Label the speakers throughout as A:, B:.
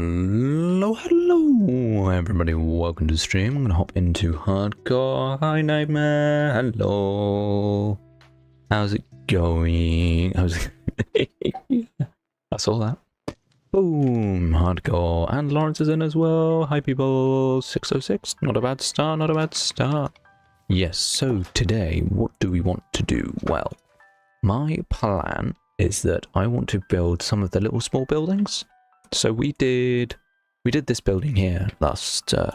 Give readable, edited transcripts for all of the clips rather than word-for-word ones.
A: Hello everybody, welcome to the stream. I'm gonna hop into hardcore. Hi Nightmare, hello. How's it going? How's it? I saw that. Boom, hardcore. And Lawrence is in as well. Hi people, 606, not a bad start, not a bad start. Yes, so today, what do we want to do? Well, my plan is that I want to build some of the little small buildings. So we did this building here last time,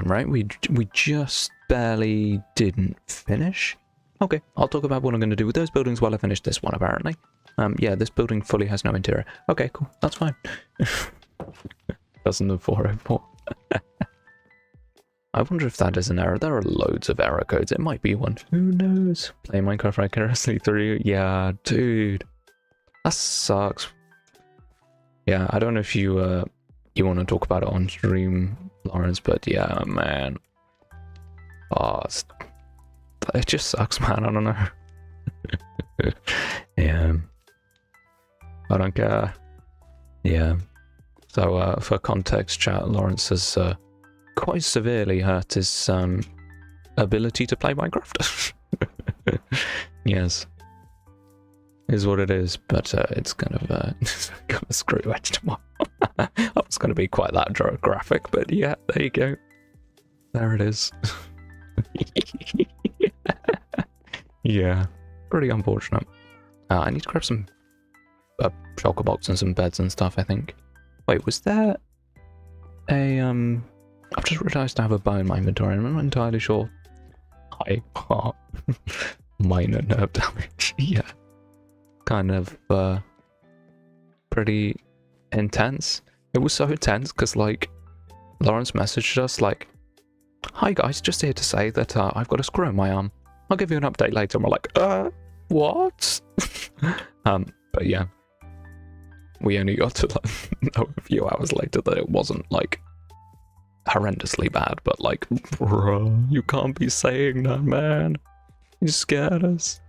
A: right? We just barely didn't finish. Okay, I'll talk about what I'm going to do with those buildings while I finish this one, apparently. Yeah, this building fully has no interior. Okay, cool, that's fine. Doesn't the 404. I wonder if that is an error. There are loads of error codes. It might be one. Who knows? Play Minecraft vicariously through. Yeah, dude. That sucks. Yeah, I don't know if you you want to talk about it on stream, Lawrence, but yeah, man. Oh, it just sucks, man. I don't know. Yeah. I don't care. Yeah. So, for context, chat, Lawrence has quite severely hurt his ability to play Minecraft. Yes. Is what it is, but it's kind of screw-edged tomorrow. I was going to be quite that graphic, but yeah, there you go. There it is. Yeah, pretty unfortunate. I need to grab some shulker box and some beds and stuff, I think. Wait, was there a I've just realised I have a bow in my inventory and I'm not entirely sure. Minor nerve damage. Yeah. Kind of pretty intense. It was so intense because, like, Lawrence messaged us like, "Hi guys, just here to say that I've got a screw in my arm. I'll give you an update later." And we're like, what? But yeah, we only got to like, know a few hours later that it wasn't like horrendously bad, but like, bruh, you can't be saying that, man. You scared us.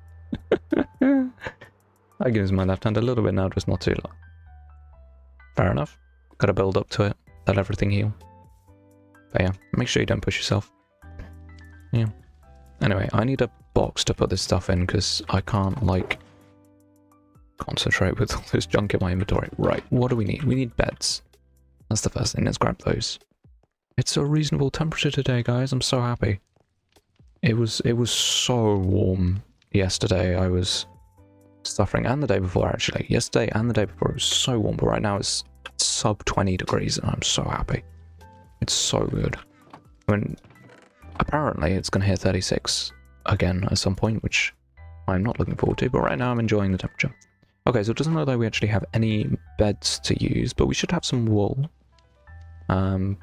A: I can use my left hand a little bit now, just not too long. Fair enough. Gotta build up to it, let everything heal. But yeah, make sure you don't push yourself. Yeah. Anyway, I need a box to put this stuff in because I can't, like, concentrate with all this junk in my inventory. Right, what do we need? We need beds. That's the first thing, let's grab those. It's a reasonable temperature today, guys. I'm so happy. It was so warm yesterday. I was suffering, and the day before, actually. Yesterday and the day before it was so warm, but right now it's sub 20 degrees and I'm so happy. It's so good. I mean, apparently it's gonna hit 36 again at some point, which I'm not looking forward to, but right now I'm enjoying the temperature. Okay, so it doesn't look like we actually have any beds to use, but we should have some wool. The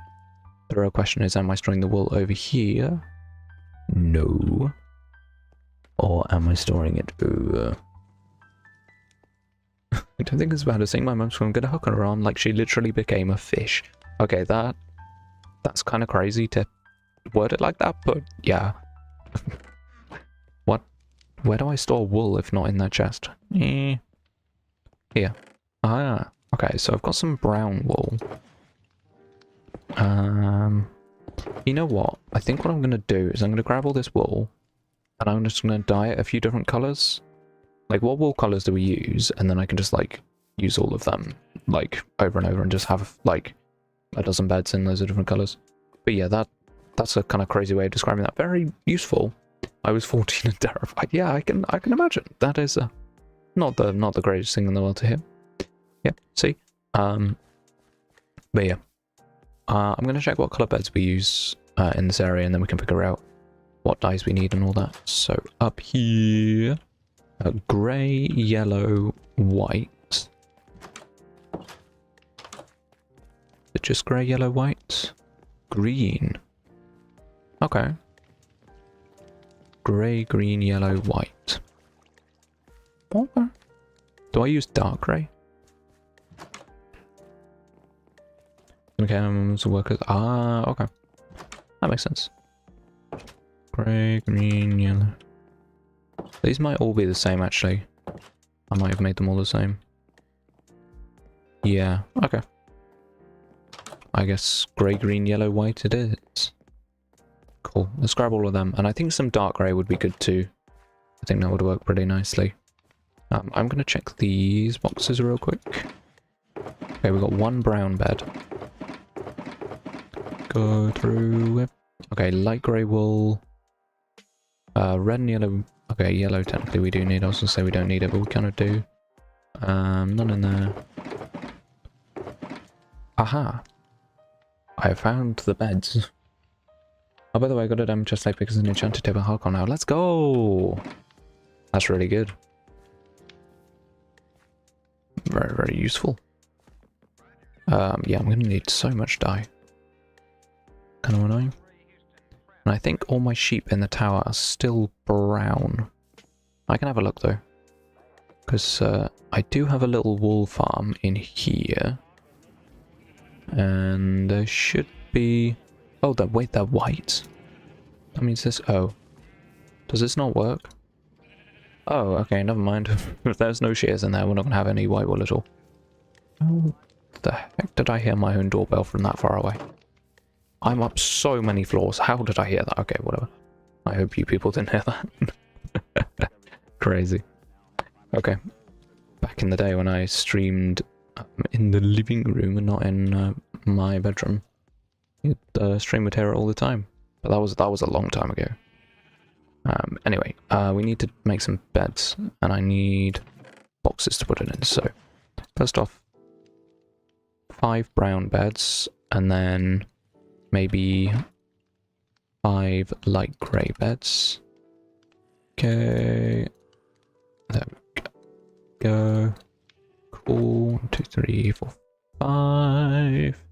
A: real question is, am I storing the wool over here? No. Or am I storing it over? I don't think it's about a thing. My mum's gonna get a hook on her arm like she literally became a fish. Okay, that's kind of crazy to word it like that, but yeah. What? Where do I store wool if not in that chest? Here. Ah, okay, so I've got some brown wool. You know what? I think what I'm gonna do is I'm gonna grab all this wool and I'm just gonna dye it a few different colors. Like, what wool colors do we use? And then I can just, like, use all of them, like, over and over and just have, like, a dozen beds in loads of different colors. But yeah, that's a kind of crazy way of describing that. Very useful. I was 14 and terrified. Yeah, I can imagine. That is not the greatest thing in the world to hear. Yeah, see? But yeah. I'm going to check what color beds we use in this area, and then we can figure out what dyes we need and all that. So, up here... grey, yellow, white. Is it just grey, yellow, white? Green. Okay. Grey, green, yellow, white. Okay. Do I use dark grey? Okay, workers. Ah, okay. That makes sense. Grey, green, yellow. These might all be the same, actually. I might have made them all the same. Yeah, okay. I guess grey, green, yellow, white it is. Cool. Let's grab all of them. And I think some dark grey would be good too. I think that would work pretty nicely. I'm going to check these boxes real quick. Okay, we've got one brown bed. Go through it. Okay, light grey wool. Red and yellow. Okay, yellow technically we do need. I was going to say we don't need it, but we kind of do. None in there. Aha! I have found the beds. Oh, by the way, I got a diamond chest plate because it's an enchanted table hardcore now. Let's go! That's really good. Very, very useful. Yeah, I'm gonna need so much dye. Kind of annoying. And I think all my sheep in the tower are still brown. I can have a look though. Because I do have a little wool farm in here. And there should be... Oh, wait, they're white? That means this... Oh. Does this not work? Oh, okay, never mind. If there's no shears in there, we're not going to have any white wool at all. Oh, the heck did I hear my own doorbell from that far away? I'm up so many floors. How did I hear that? Okay, whatever. I hope you people didn't hear that. Crazy. Okay. Back in the day when I streamed in the living room and not in my bedroom, the stream would hear it all the time. But that was a long time ago. Anyway, we need to make some beds, and I need boxes to put it in. So, first off, 5 brown beds, and then maybe 5 light grey beds. Okay. There we go. Cool. 1, 2, 3, 4, 5.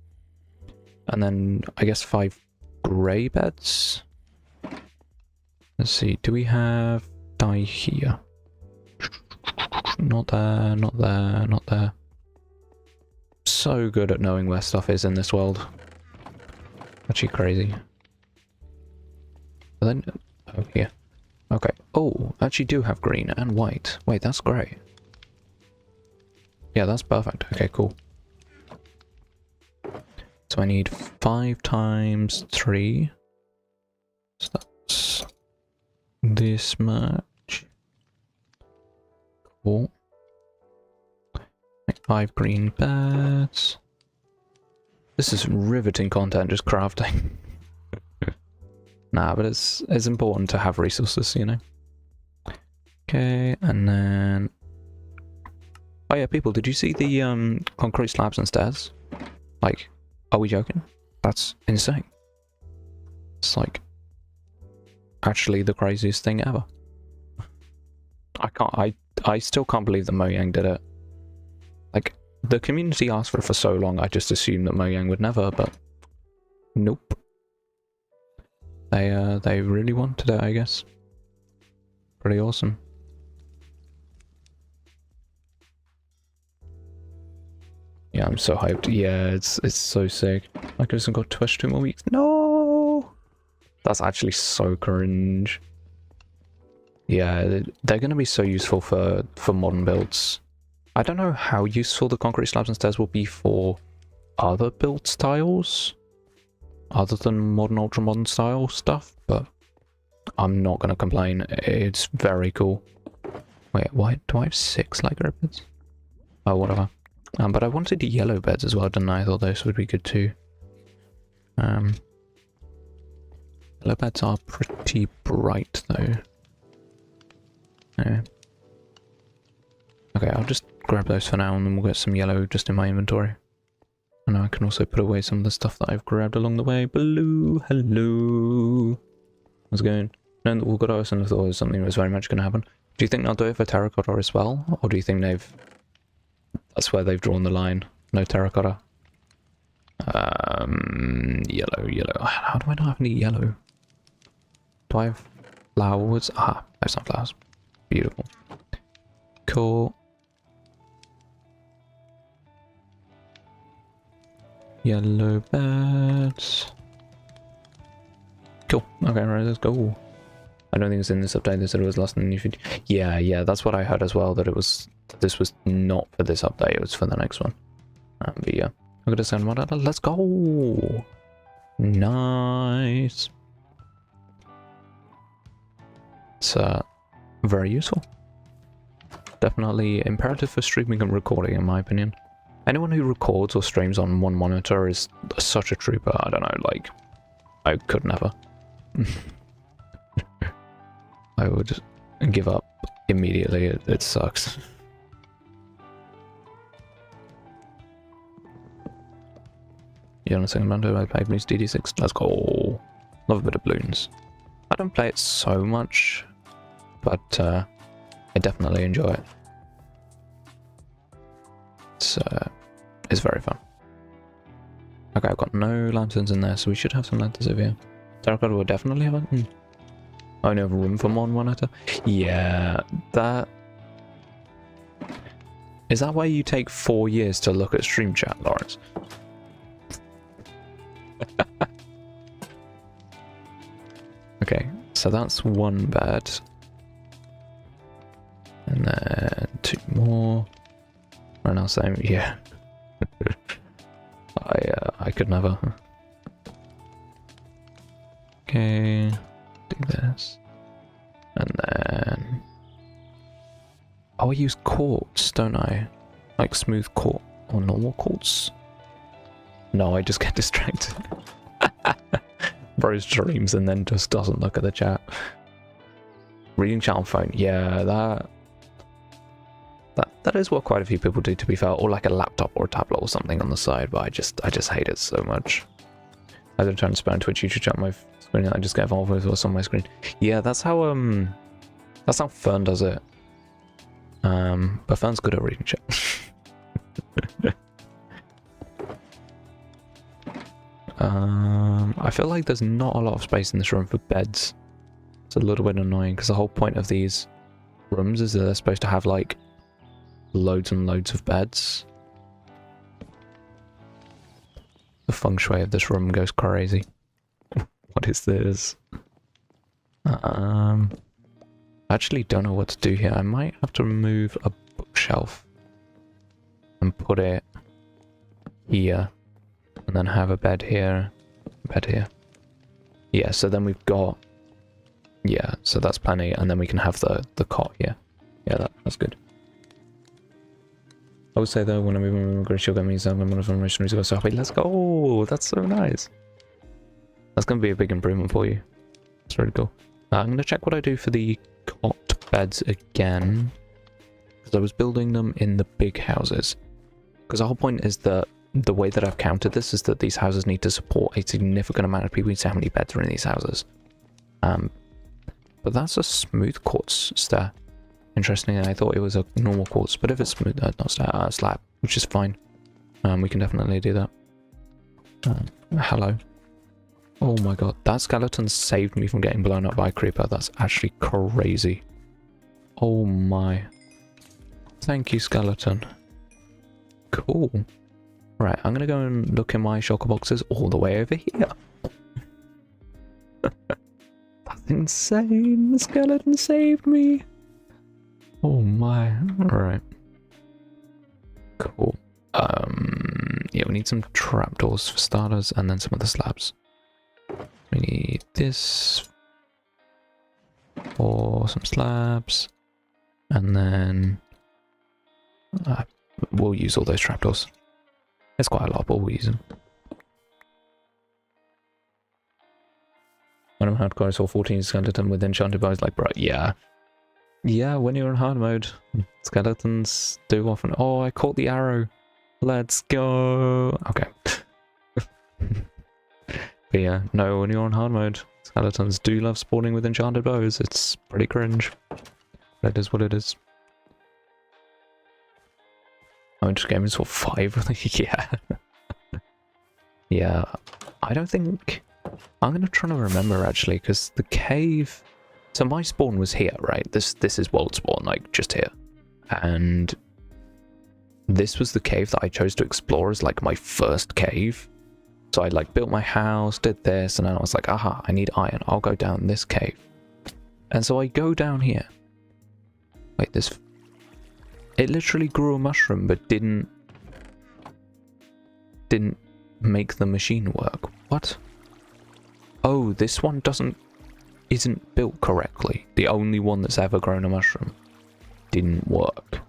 A: And then, I guess 5 grey beds. Let's see, do we have dye here? Not there, not there, not there. So good at knowing where stuff is in this world. Actually crazy. But then, oh, here. Okay. Oh, actually do have green and white. Wait, that's grey. Yeah, that's perfect. Okay, cool. So I need 5 times 3. So that's this much. Cool. Make 5 green beds. This is riveting content, just crafting. Nah, but it's important to have resources, you know. Okay, and then... Oh yeah, people, did you see the concrete slabs and stairs? Like, are we joking? That's insane. It's like actually the craziest thing ever. I still can't believe that Mojang did it. Like, the community asked for it for so long, I just assumed that Mojang would never, but nope. They really wanted it, I guess. Pretty awesome. Yeah, I'm so hyped. Yeah, it's so sick. Like, I just got Twitch 2 more weeks. No! That's actually so cringe. Yeah, they're gonna be so useful for modern builds. I don't know how useful the concrete slabs and stairs will be for other build styles, other than modern, ultra modern style stuff, but I'm not gonna complain. It's very cool. Wait, why do I have 6 light grey beds? Oh, whatever. But I wanted yellow beds as well, didn't I? I thought those would be good too. Yellow beds are pretty bright though. Yeah. Okay, I'll just grab those for now and then we'll get some yellow just in my inventory. And I can also put away some of the stuff that I've grabbed along the way. Blue, hello. How's it going? No, we'll go to us and I thought something was very much going to happen. Do you think they'll do it for terracotta as well? Or do you think that's where they've drawn the line? No terracotta. Yellow. How do I not have any yellow? Do I have flowers? Ah, I have some flowers. Beautiful. Cool. Yellow beds. Cool. Okay, right, let's go. I don't think it's in this update. They said it was last in the new feed. Yeah, that's what I heard as well, that this was not for this update, it was for the next one. But yeah, I'm gonna send one out. Let's go. Nice. It's very useful. Definitely imperative for streaming and recording, in my opinion. Anyone who records or streams on one monitor is such a trooper. I don't know, like, I could never. I would give up immediately. It sucks. Yeah, on a second round, I played Moose DD6. Let's go. Love a bit of balloons. I don't play it so much, but I definitely enjoy it. It's very fun. Okay, I've got no lanterns in there, so we should have some lanterns over here. Terracotta will definitely have it. I only have room for one monitor. Yeah, that... Is that why you take 4 years to look at stream chat, Lawrence? Okay, so that's one bed. And then 2 more. Right now, same, yeah. I could never. Okay, do this. And then... Oh, I use quartz, don't I? Like smooth quartz or normal quartz? No, I just get distracted. Bro streams and then just doesn't look at the chat. Reading chat on phone, yeah, that is what quite a few people do, to be fair, or like a laptop or a tablet or something on the side, but I just hate it so much. I don't try to spam Twitch, YouTube chat on my screen, and I just get involved with what's on my screen. Yeah, that's how Fern does it. But Fern's good at reading chat. I feel like there's not a lot of space in this room for beds. It's a little bit annoying, because the whole point of these rooms is that they're supposed to have like loads and loads of beds. The feng shui of this room goes crazy. What is this? I actually don't know what to do here. I might have to remove a bookshelf and put it here, and then have a bed here, bed here. Yeah, so then we've got, yeah, so that's plenty, and then we can have the cot here. Yeah, that's good. I would say though, when I move my immigration, she'll get me some information to go so happy. Let's go! That's so nice. That's going to be a big improvement for you. It's really cool. I'm going to check what I do for the cot beds again, because I was building them in the big houses. Because the whole point is that the way that I've counted this is that these houses need to support a significant amount of people. You see how many beds are in these houses. But that's a smooth quartz stair. Interestingly, I thought it was a normal quartz, but if it's smooth, not stair, slab, which is fine. We can definitely do that. Hello. Oh my god, that skeleton saved me from getting blown up by a creeper. That's actually crazy. Oh my. Thank you, skeleton. Cool. Right, I'm gonna go and look in my shulker boxes all the way over here. That's insane. The skeleton saved me. Oh my. Alright. Cool. Yeah, we need some trapdoors for starters, and then some of the slabs. We need this for some slabs, and then we'll use all those trapdoors. It's quite a lot, but we'll use them. When I'm hardcore, I saw 14 skeleton with enchanted bows. Like, bro, yeah. Yeah, when you're in hard mode, skeletons do often. Oh, I caught the arrow. Let's go. Okay. But yeah, no, when you're on hard mode, skeletons do love spawning with enchanted bows. It's pretty cringe. But it is what it is. I'm just gaming for 5. Yeah. Yeah. I don't think... I'm going to try to remember, actually, because the cave... So my spawn was here, right? This is world spawn, like, just here. And this was the cave that I chose to explore as, like, my first cave. So I, like, built my house, did this, and then I was like, aha, I need iron. I'll go down this cave. And so I go down here. Wait, this... It literally grew a mushroom, but didn't didn't make the machine work. What? Oh, this one isn't built correctly. The only one that's ever grown a mushroom didn't work.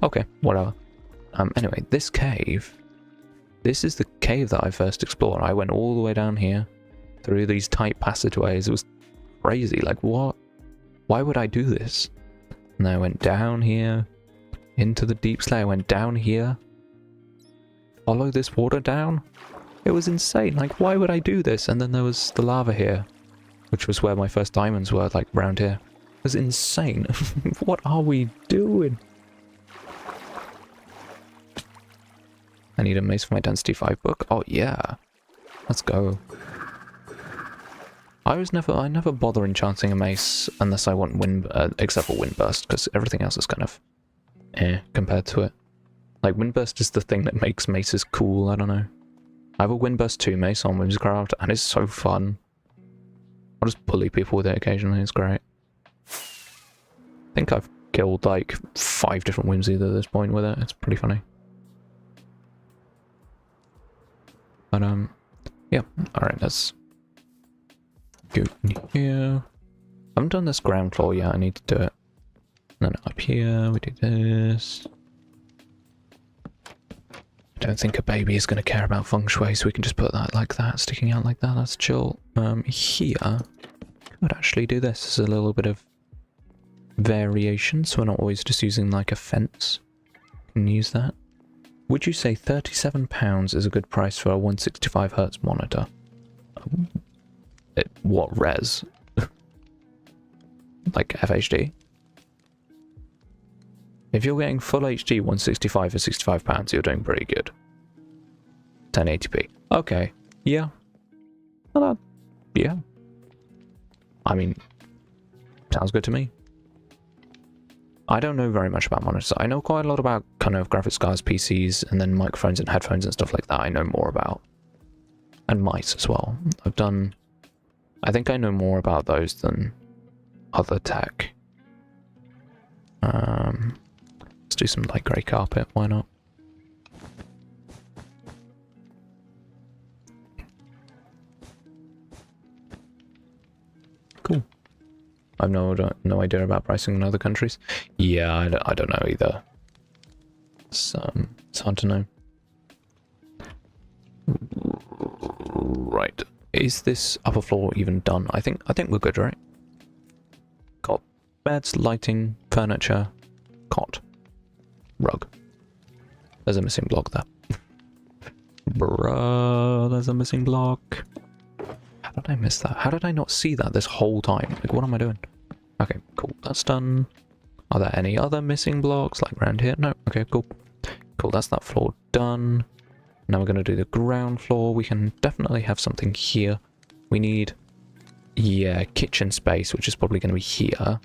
A: Okay, whatever. Anyway, this cave. This is the cave that I first explored. I went all the way down here through these tight passageways. It was crazy. Like, what? Why would I do this? And I went down here into the deep slate. I went down here. Follow this water down. It was insane. Like, why would I do this? And then there was the lava here, which was where my first diamonds were, like, round here. It was insane. What are we doing? I need a mace for my density 5 book. Oh, yeah. Let's go. I never bother enchanting a mace unless I want wind, except for windburst, because everything else is kind of compared to it. Like, windburst is the thing that makes maces cool, I don't know. I have a windburst 2 mace on Whimsicraft, and it's so fun. I'll just bully people with it occasionally, it's great. I think I've killed like 5 different whimsies at this point with it, it's pretty funny. But yeah, alright, let's go in here. I haven't done this ground floor yet, I need to do it. And then up here, we do this. I don't think a baby is going to care about feng shui, so we can just put that like that, sticking out like that, that's chill. Here, could actually do this as a little bit of variation, so we're not always just using like a fence. Can use that. Would you say £37 is a good price for a 165Hz monitor? What res? Like FHD? If you're getting full HD 165 for £65, you're doing pretty good. 1080p. Okay. Yeah. Well, yeah. I mean, sounds good to me. I don't know very much about monitors. I know quite a lot about kind of graphics cards, PCs, and then microphones and headphones and stuff like that I know more about. And mice as well. I think I know more about those than other tech. Let's do some light grey carpet, why not? Cool. I've no idea about pricing in other countries. Yeah, I don't know either. It's hard to know. Right. Is this upper floor even done? I think we're good, right? Got beds, lighting, furniture, cot, rug. There's a missing block there. Bruh, there's a missing block. How did I miss that? How did I not see that this whole time? Like, what am I doing? Okay, cool. That's done. Are there any other missing blocks, like around here? No. Okay, cool. Cool, that's that floor done. Now we're going to do the ground floor. We can definitely have something here. We need, yeah, kitchen space, which is probably going to be here.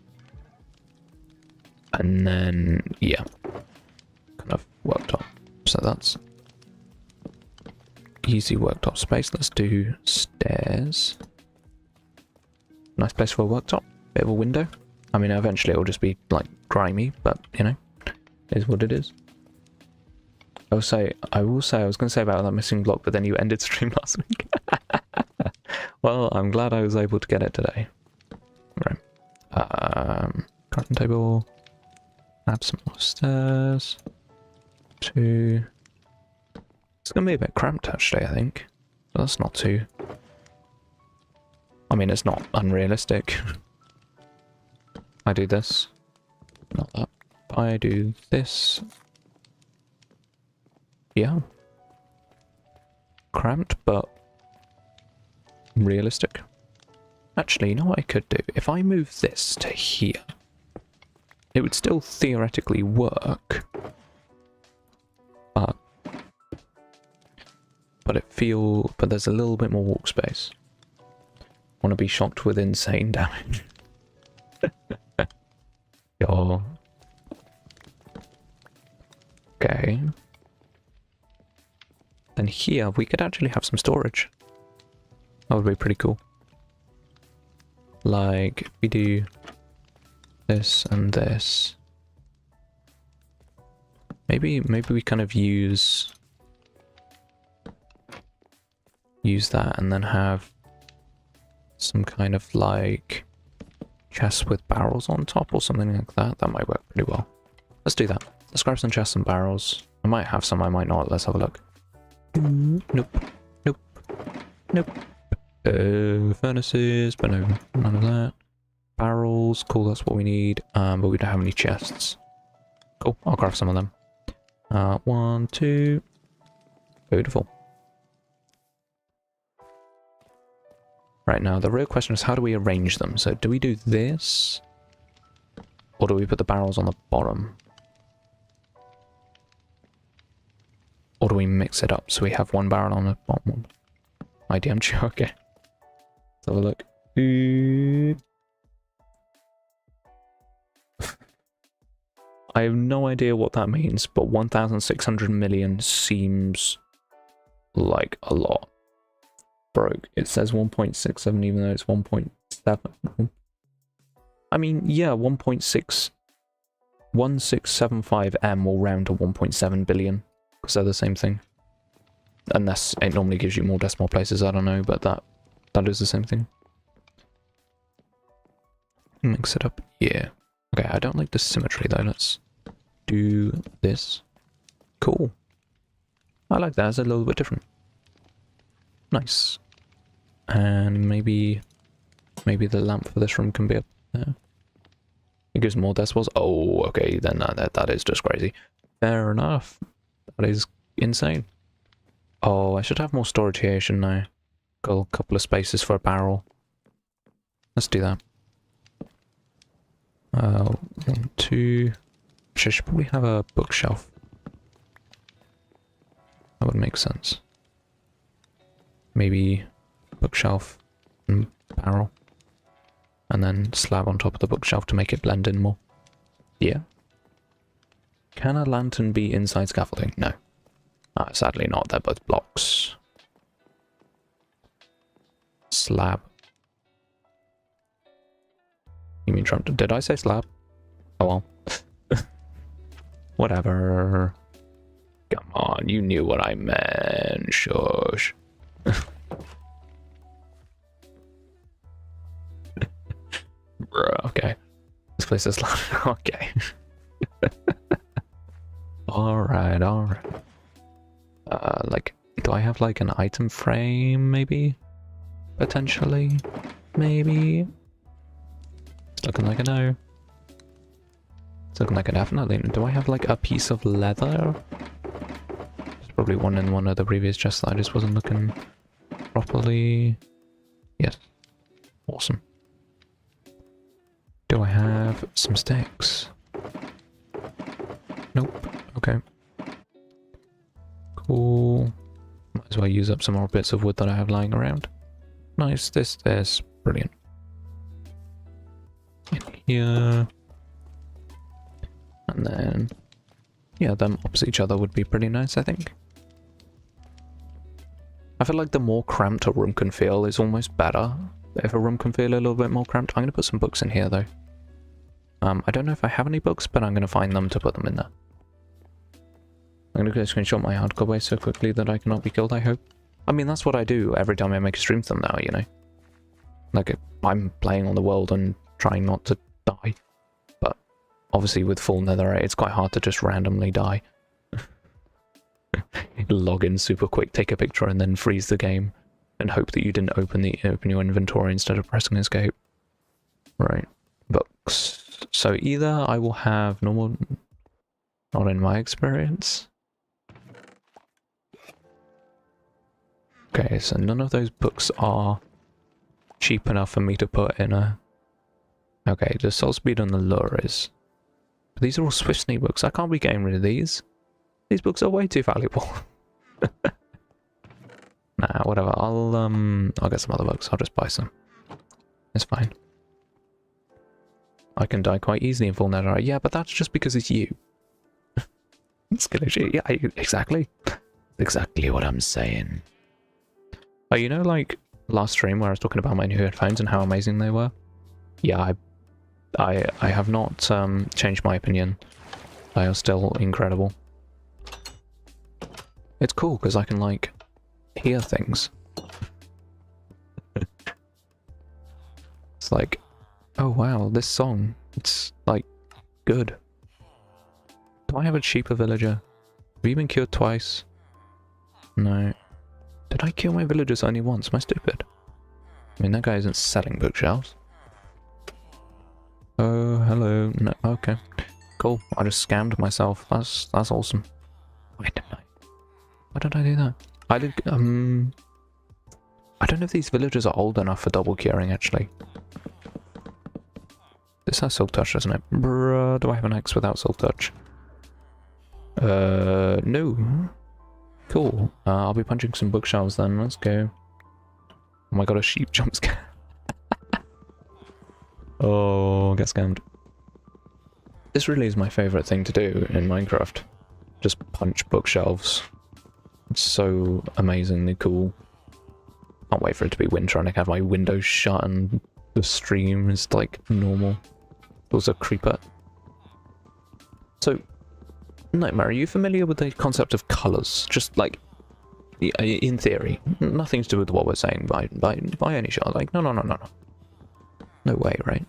A: And then, yeah, kind of worktop. So that's easy worktop space. Let's do stairs. Nice place for a worktop. Bit of a window. I mean, eventually it'll just be like grimy, but you know, it is what it is. I will say, I was going to say about that missing block, but then you ended stream last week. Well, I'm glad I was able to get it today. Right. Crafting table. Add some more stairs. 2. It's going to be a bit cramped actually, I think. But that's not too... I mean, it's not unrealistic. I do this. Not that. I do this. Yeah. Cramped, but realistic. Actually, you know what I could do? If I move this to here, it would still theoretically work. But there's a little bit more walk space. Want to be shocked with insane damage. Yo. Okay. Then here we could actually have some storage. That would be pretty cool. Like, we do this and this. Maybe we kind of use use that and then have some kind of like chest with barrels on top or something like that. That might work pretty well. Let's do that. Let's grab some chests and barrels. I might have some, I might not. Let's have a look. Nope. Nope. Nope. Furnaces, but no, none of that. Barrels, cool, that's what we need. But we don't have any chests. Cool, I'll craft some of them. 1, 2. Beautiful. Right, now the real question is how do we arrange them? So do we do this? Or do we put the barrels on the bottom? Or do we mix it up so we have one barrel on the bottom one? IDM, okay. Let's have a look. I have no idea what that means, but 1,600 million seems like a lot. Broke. It says 1.67 even though it's 1.7. I mean, yeah, 1675M will round to 1.7 billion. Because they're the same thing. Unless it normally gives you more decimal places, I don't know, but that is the same thing. Mix it up, yeah. Okay, I don't like the symmetry though, let's do this. Cool. I like that, it's a little bit different. Nice. And maybe the lamp for this room can be up there. It gives more decibels. Oh, okay, then that is just crazy. Fair enough. That is insane. Oh, I should have more storage here, shouldn't I? Got a couple of spaces for a barrel. Let's do that. 1, 2. Actually, I should probably have a bookshelf. That would make sense. Maybe bookshelf and barrel. And then slab on top of the bookshelf to make it blend in more. Yeah. Can a lantern be inside scaffolding? No. Sadly not, they're both blocks. Slab. You mean Trump? Did I say slab? Oh well. Whatever. Come on, you knew what I meant. Shush. Bruh, okay. This place is slab. Okay. Alright, alright. Like, do I have like an item frame, maybe? Potentially? Maybe? It's looking like a no. It's looking like a definitely no. Do I have like a piece of leather? There's probably one in one of the previous chests that I just wasn't looking properly. Yes. Awesome. Do I have some sticks? Nope. Okay. Cool. Might as well use up some more bits of wood that I have lying around. Nice. There's brilliant. In here. And then, yeah, them opposite each other would be pretty nice, I think. I feel like the more cramped a room can feel is almost better. If a room can feel a little bit more cramped. I'm going to put some books in here, though. I don't know if I have any books, but I'm going to find them to put them in there. I'm going to screenshot my hardcore way so quickly that I cannot be killed, I hope. I mean, that's what I do every time I make a stream thumbnail, you know? Like, I'm playing on the world and trying not to die. But obviously with full netherite, it's quite hard to just randomly die. Log in super quick, take a picture, and then freeze the game. And hope that you didn't open your inventory instead of pressing escape. Right. Books. So either I will have normal... Not in my experience. Okay, so none of those books are cheap enough for me to put in a... Okay, the soul speed on the lure is... But these are all Swift Sneak books. I can't be getting rid of these. These books are way too valuable. Nah, whatever. I'll get some other books. I'll just buy some. It's fine. I can die quite easily in full netherite. Yeah, but that's just because it's you. It's gonna... Yeah, exactly. Exactly what I'm saying. Oh, you know, like, last stream where I was talking about my new headphones and how amazing they were? Yeah, I have not changed my opinion. They are still incredible. It's cool because I can, like, hear things. It's like, oh wow, this song, it's like good. Do I have a cheaper villager? Have you been cured twice? No. Did I kill my villagers only once? Am I stupid? I mean, that guy isn't selling bookshelves. Oh, hello. No, okay. Cool. I just scammed myself. That's awesome. Why did I do that? I don't know if these villagers are old enough for double curing, actually. This has Silk Touch, doesn't it? Bruh, do I have an axe without Silk Touch? No. Cool. I'll be punching some bookshelves then. Let's go. Oh my god, a sheep jump scare. Oh, get scammed. This really is my favourite thing to do in Minecraft. Just punch bookshelves. It's so amazingly cool. Can't wait for it to be winter and I can have my windows shut and the stream is like normal. Also creeper. So, Nightmare, are you familiar with the concept of colours? Just like, in theory. Nothing to do with what we're saying by any shot. Like, no. No way, right?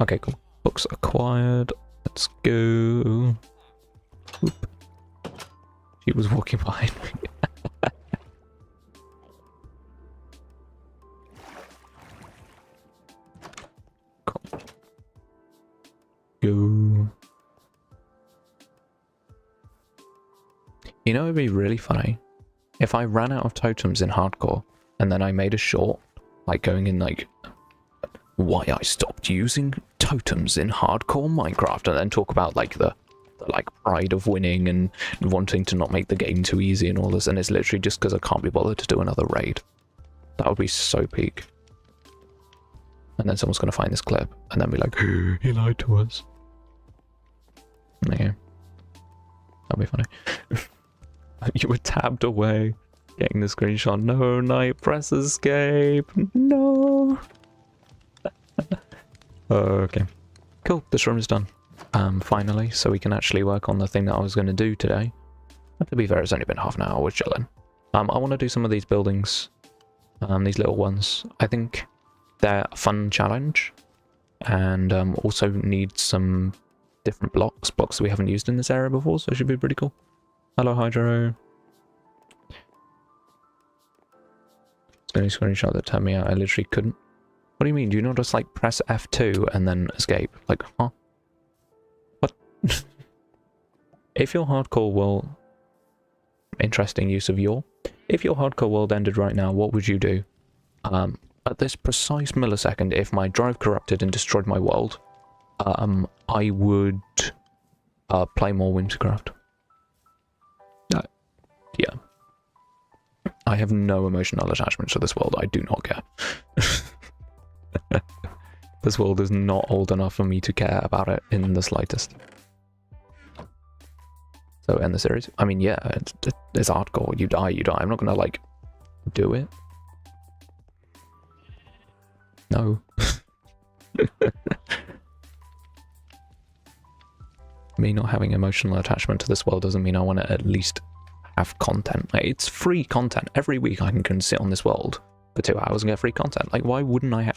A: Okay, cool. Books acquired. Let's go. Oop. She was walking behind me. Cool. Go. You know, it'd be really funny if I ran out of totems in hardcore and then I made a short, like going in like, why I stopped using totems in hardcore Minecraft, and then talk about like the like pride of winning and wanting to not make the game too easy and all this, and it's literally just because I can't be bothered to do another raid. That would be so peak. And then someone's going to find this clip and then be like, he lied to us. Yeah. That'd be funny. You were tabbed away. Getting the screenshot. No, Knight, press escape. No. Okay. Cool, this room is done. Finally, so we can actually work on the thing that I was going to do today. But to be fair, it's only been half an hour, we're chilling. I want to do some of these buildings. These little ones. I think they're a fun challenge. And also need some different blocks that we haven't used in this area before, so it should be pretty cool. Hello, Hydro. It's going to screenshot that tell me I literally couldn't. What do you mean? Do you not just like press F2 and then escape? Like, huh? What? If your hardcore world... Interesting use of your... If your hardcore world ended right now, what would you do? At this precise millisecond, if my drive corrupted and destroyed my world, I would play more Whimsicraft. Yeah. I have no emotional attachment to this world. I do not care. This world is not old enough for me to care about it in the slightest. So end the series. I mean, yeah, it's hardcore. You die, you die. I'm not gonna like do it. No. Me not having emotional attachment to this world doesn't mean I want to at least have content. Like, it's free content. Every week I can sit on this world for 2 hours and get free content. Like, why wouldn't I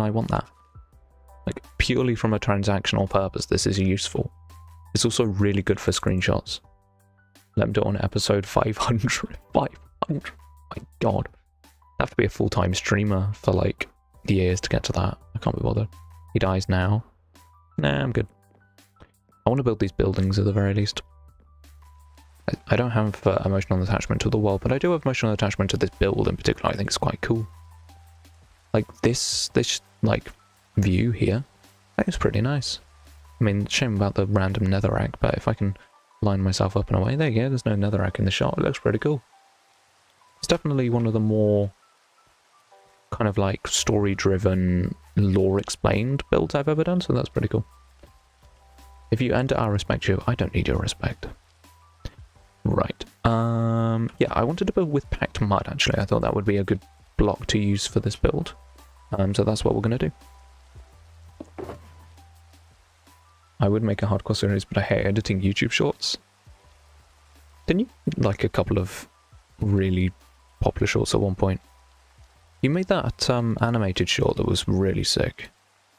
A: want that? Like, purely from a transactional purpose, this is useful. It's also really good for screenshots. Let me do it on episode 500. 500. My god. I have to be a full-time streamer for like years to get to that. I can't be bothered. He dies now. Nah, I'm good. I want to build these buildings at the very least. I don't have emotional attachment to the world, but I do have emotional attachment to this build in particular. I think it's quite cool. Like this like view here, that is pretty nice. I mean, shame about the random netherrack, but if I can line myself up in a way, there you go. There's no netherrack in the shot. It looks pretty cool. It's definitely one of the more kind of like story-driven, lore-explained builds I've ever done, so that's pretty cool. If you enter, I'll respect you. I don't need your respect. Right. Yeah, I wanted to build with packed mud, actually. I thought that would be a good block to use for this build. So that's what we're going to do. I would make a hardcore series, but I hate editing YouTube shorts. Didn't you? Like a couple of really popular shorts at one point. You made that animated short that was really sick.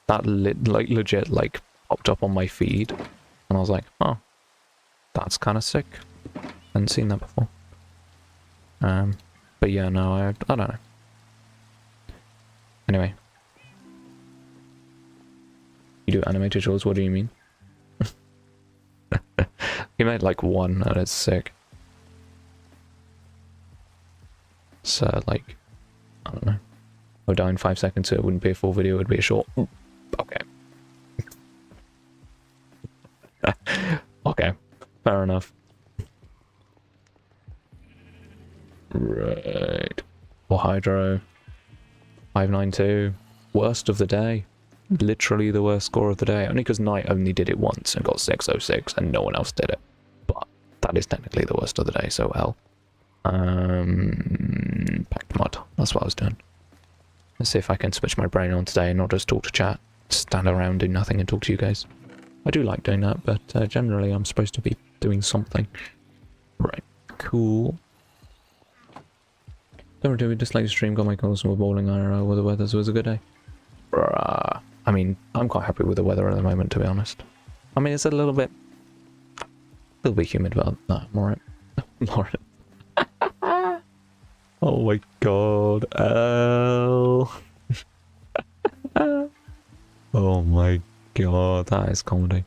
A: That like legit like popped up on my feed, and I was like, oh, that's kind of sick. Hadn't seen that before. But yeah, no, I don't know. Anyway, you do animated shorts. What do you mean? You made like one, and it's sick. So like, I don't know. I would die in 5 seconds, so it wouldn't be a full video, it would be a short. Okay. Okay, fair enough. Right. Or Hydro. 592. Worst of the day. Literally the worst score of the day. Only because Knight only did it once and got 606 and no one else did it. But that is technically the worst of the day, so hell. Packed mud. That's what I was doing. Let's see if I can switch my brain on today and not just talk to chat. Stand around, do nothing and talk to you guys. I do like doing that, but generally I'm supposed to be doing something. Right. Cool. Don't do we just like the stream, got my calls from a bowling IRL with the weather, so it was a good day. I mean, I'm quite happy with the weather at the moment, to be honest. I mean, it's a little bit humid, but no, I'm alright. I'm alright. Oh my god. Oh my god, that is comedy.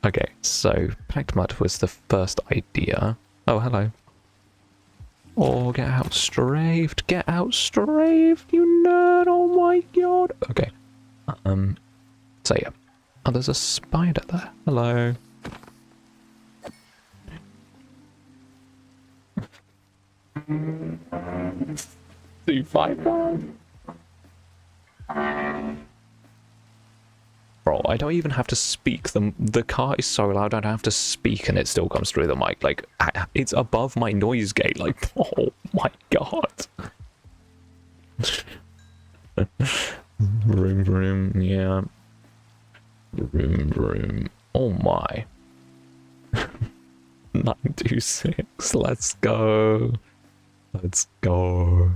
A: Okay, so packed mud was the first idea. Oh, hello. Oh, get out strafed. Get out strafed, you nerd. Oh my god. Okay. So yeah. Oh, there's a spider there. Hello. C5. Bro, I don't even have to speak. The car is so loud I don't have to speak and it still comes through the mic. Like, it's above my noise gate. Like, oh my god. Vroom vroom, yeah. Vroom vroom. Oh my. 926, let's go. Let's go.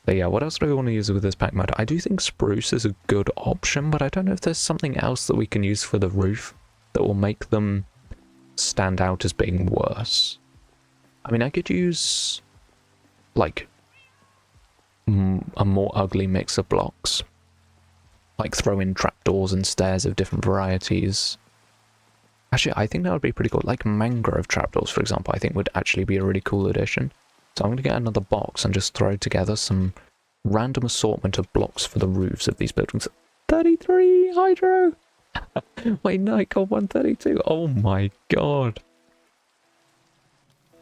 A: But yeah, what else do we want to use with this pack mud? I do think spruce is a good option, but I don't know if there's something else that we can use for the roof that will make them stand out as being worse. I mean, I could use, like, a more ugly mix of blocks. Like, throw in trapdoors and stairs of different varieties. Actually, I think that would be pretty cool. Like, mangrove trapdoors, for example, I think would actually be a really cool addition. So I'm going to get another box and just throw together some random assortment of blocks for the roofs of these buildings. 33 Hydro! My night got 132. Oh my god.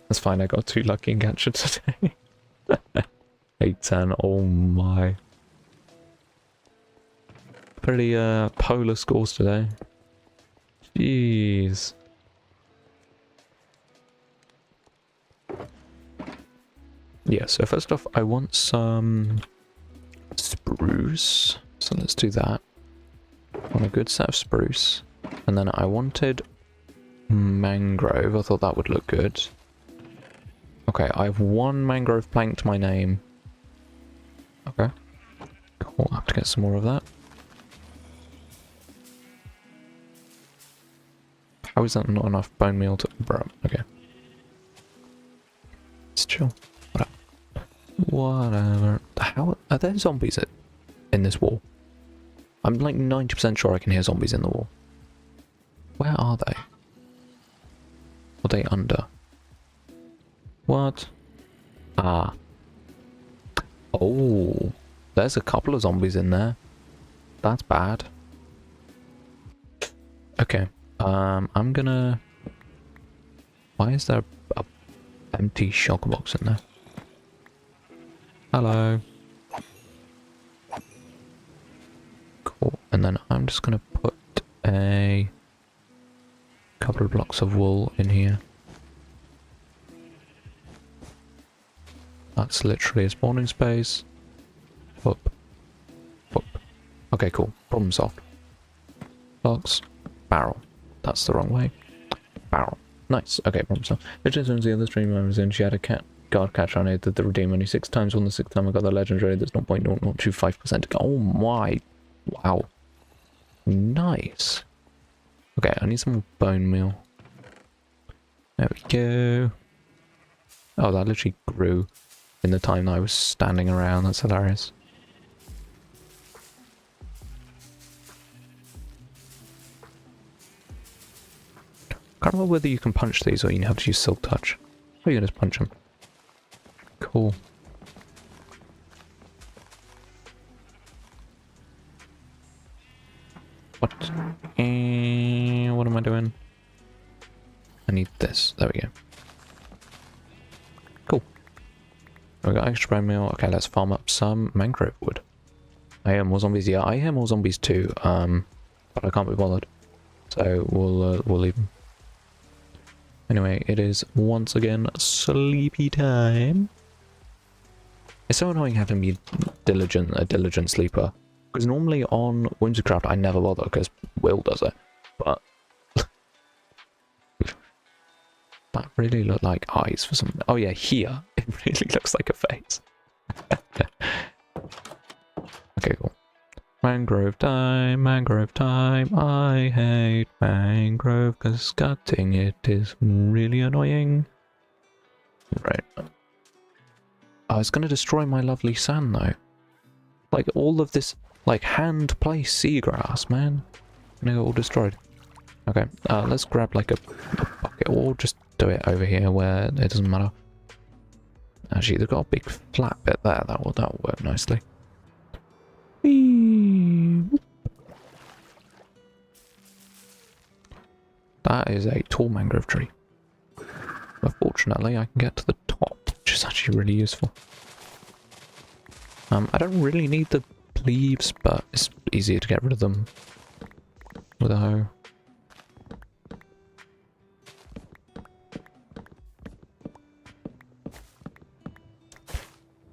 A: That's fine, I got 2 lucky in Gacha today. 810, oh my. Pretty polar scores today. Jeez. Yeah, so first off, I want some spruce. So let's do that. I want a good set of spruce. And then I wanted mangrove. I thought that would look good. Okay, I have 1 mangrove plank to my name. Okay. Cool, I'll have to get some more of that. How is that not enough bone meal to... Bro, okay. It's chill. Whatever. How are there zombies in this wall? I'm like 90% sure I can hear zombies in the wall. Where are they? Are they under? What? Ah. Oh. There's a couple of zombies in there. That's bad. Okay. I'm gonna... Why is there a empty shulker box in there? Hello. Cool. And then I'm just going to put a couple of blocks of wool in here. That's literally a spawning space. Whoop. Whoop. Okay, cool. Problem solved. Blocks. Barrel. That's the wrong way. Barrel. Nice. Okay, problem solved. It just turns the other stream I was in, she had a guard catch on it that the redeem only 6 times. On the 6th time I got the legendary, there's 0.0025% to go. Oh my. Wow. Nice. Okay, I need some more bone meal. There we go. Oh, that literally grew in the time that I was standing around. That's hilarious. Can't remember whether you can punch these or you have to use Silk Touch. Oh, you can just punch them. Cool. What? What am I doing? I need this. There we go. Cool. We got extra bone meal. Okay, let's farm up some mangrove wood. I hear more zombies. Yeah, I hear more zombies too. But I can't be bothered. So we'll leave them. Anyway, it is once again sleepy time. It's so annoying having to be a diligent sleeper. Because normally on Whimsicraft I never bother because Will does it. But that really looked like eyes for something. Oh yeah, here it really looks like a face. Okay, cool. Mangrove time, I hate mangrove because cutting it is really annoying. Right. I was going to destroy my lovely sand though. Like all of this, like hand-placed seagrass, man. Gonna go all destroyed. Okay, let's grab like a bucket or just do it over here where it doesn't matter. Actually, they've got a big flat bit there, that'll work nicely. Whee! That is a tall mangrove tree. But fortunately, I can get to the top, which is actually really useful. I don't really need the leaves, but it's easier to get rid of them with a hoe.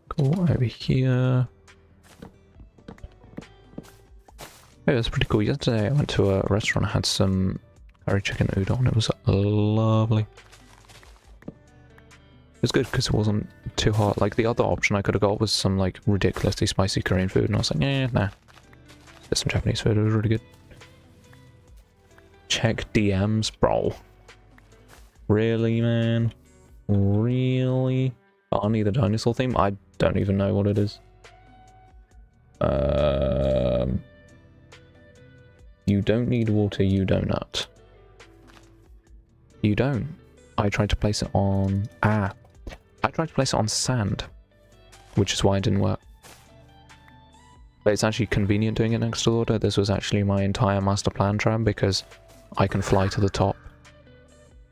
A: Cool, over here. Oh, that's pretty cool. Yesterday I went to a restaurant and had some curry chicken udon. It was lovely. It was good because it wasn't too hot. Like the other option I could have got was some like ridiculously spicy Korean food, and I was like, nah. There's some Japanese food. It was really good. Check DMs, bro. Really, man? Really? Oh, I need the dinosaur theme. I don't even know what it is. You don't need water, you donut. You don't. I tried to place it on... I tried to place it on sand, which is why it didn't work. But it's actually convenient doing it next to the water. This was actually my entire master plan, Tram, because I can fly to the top.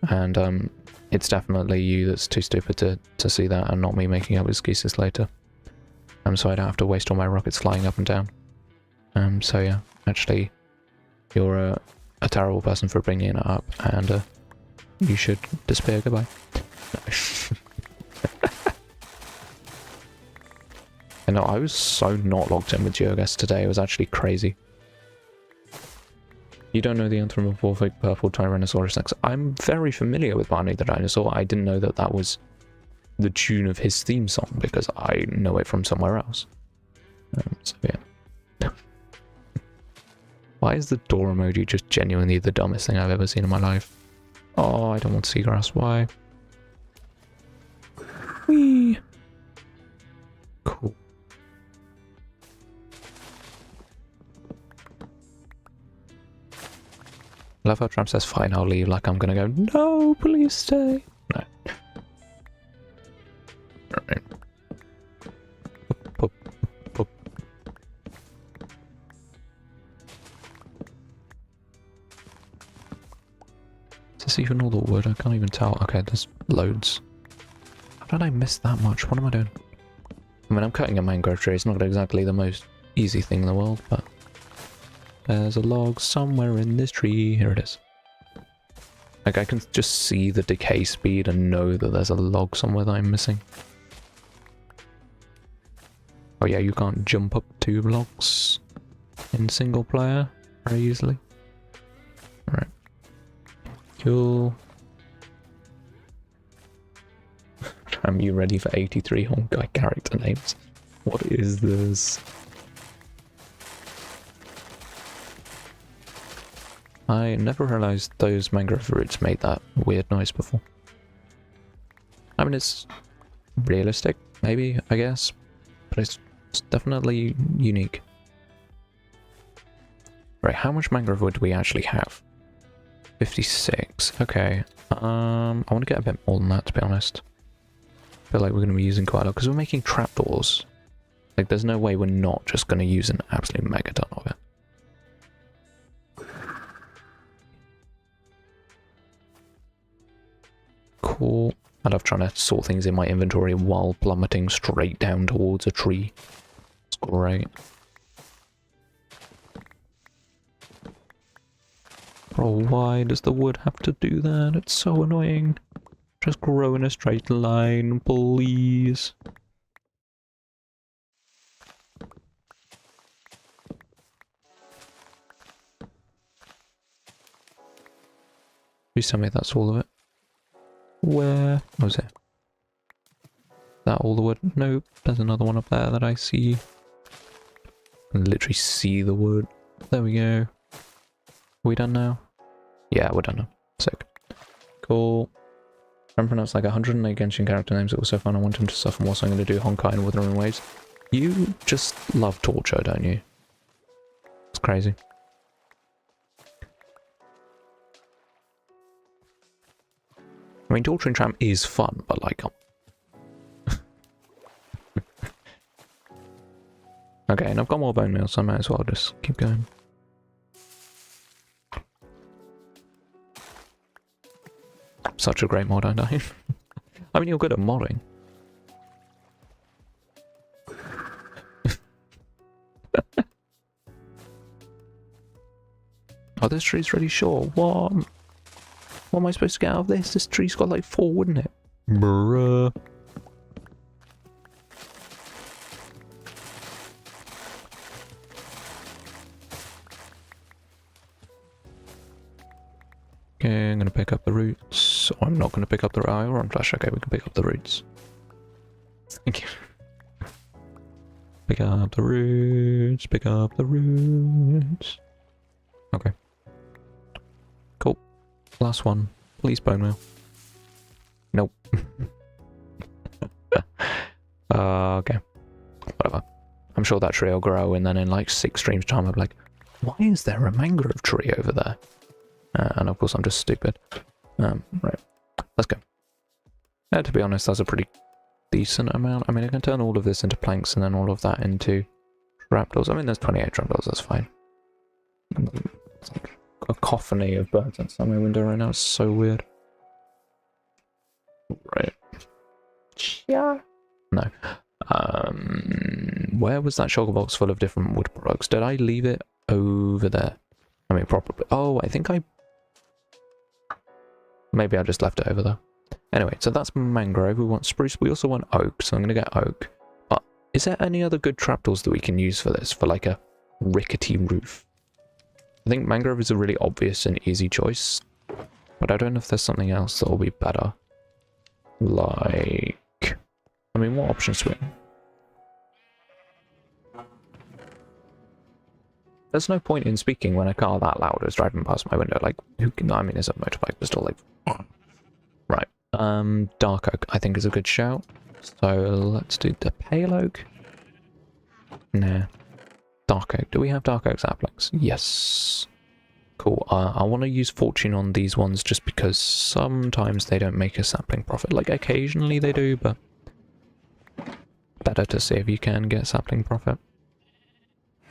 A: And it's definitely you that's too stupid to see that, and not me making up excuses later. So I don't have to waste all my rockets flying up and down. So yeah, actually, you're a terrible person for bringing it up, and you should disappear. Goodbye. And no, I was so not logged in with GeoGuess today. It was actually crazy. You don't know the anthropomorphic purple Tyrannosaurus Rex. I'm very familiar with Barney the Dinosaur. I didn't know that that was the tune of his theme song because I know it from somewhere else. So yeah. Why is the door emoji just genuinely the dumbest thing I've ever seen in my life? Oh, I don't want seagrass. Why? Whee! Cool. I love how Trump says, fine, I'll leave, like I'm gonna go, no, please stay. No. Alright. Boop, boop, boop. Is this even all the wood? I can't even tell. Okay, there's loads. How did I miss that much? What am I doing? I mean, I'm cutting a mangrove tree. It's not exactly the most easy thing in the world, but there's a log somewhere in this tree. Here it is. Like, I can just see the decay speed and know that there's a log somewhere that I'm missing. Oh yeah, you can't jump up 2 blocks in single player very easily. Alright. Cool. Am you ready for 83 Honkai character names? What is this? I never realized those mangrove roots made that weird noise before. I mean, it's realistic, maybe, I guess, but it's definitely unique. Right, how much mangrove wood do we actually have? 56. Okay. I want to get a bit more than that, to be honest. I feel like we're going to be using quite a lot, because we're making trapdoors. Like, there's no way we're not just going to use an absolute megaton of it. Cool. I love trying to sort things in my inventory while plummeting straight down towards a tree. It's great. Bro, why does the wood have to do that? It's so annoying. Just grow in a straight line, please. Please tell me that's all of it. Where was it? That all the wood? Nope. There's another one up there that I see. I can literally see the wood. There we go. Are we done now? Yeah, we're done now. Sick. Cool. I'm pronounced like 108 Genshin character names. It was so fun. I want him to suffer more, so I'm going to do Honkai and Wuthering Waves. You just love torture, don't you? It's crazy. I mean, torturing Tramp is fun, but like... Okay, and I've got more bone meal, so I might as well just keep going. Such a great mod, aren't I? I mean, you're good at modding. Oh, this tree's really short. What? What am I supposed to get out of this? This tree's got like 4, wouldn't it? Bruh. Okay, I'm gonna pick up the roots. Oh, I'm not gonna pick up the iron flash. Okay, we can pick up the roots. Thank you. Pick up the roots. Pick up the roots. Okay. Cool. Last one. Please bone meal. Nope. Okay. Whatever. I'm sure that tree will grow, and then in like 6 streams time I'll be like, why is there a mangrove tree over there? And of course I'm just stupid. Right. Let's go. To be honest, that's a pretty decent amount. I mean, I can turn all of this into planks and then all of that into trapdoors. I mean, there's 28 trapdoors, that's fine. It's like a cacophony of birds outside my window right now. It's so weird. Right. Yeah. No. Where was that shulker box full of different wood products? Did I leave it over there? I mean, probably. Oh, I think I... Maybe I just left it over there. Anyway, so that's mangrove. We want spruce. We also want oak, so I'm going to get oak. But is there any other good trapdoors that we can use for this? For like a rickety roof? I think mangrove is a really obvious and easy choice. But I don't know if there's something else that will be better. Like... I mean, what options do we have? There's no point in speaking when a car that loud is driving past my window. Like, who can... I mean, it's a motorbike, but still, like... Right. Dark oak, I think, is a good shout. So, let's do the pale oak. Nah. Dark oak. Do we have dark oak saplings? Yes. Cool. I want to use fortune on these ones just because sometimes they don't make a sapling profit. Like, occasionally they do, but... better to see if you can get sapling profit.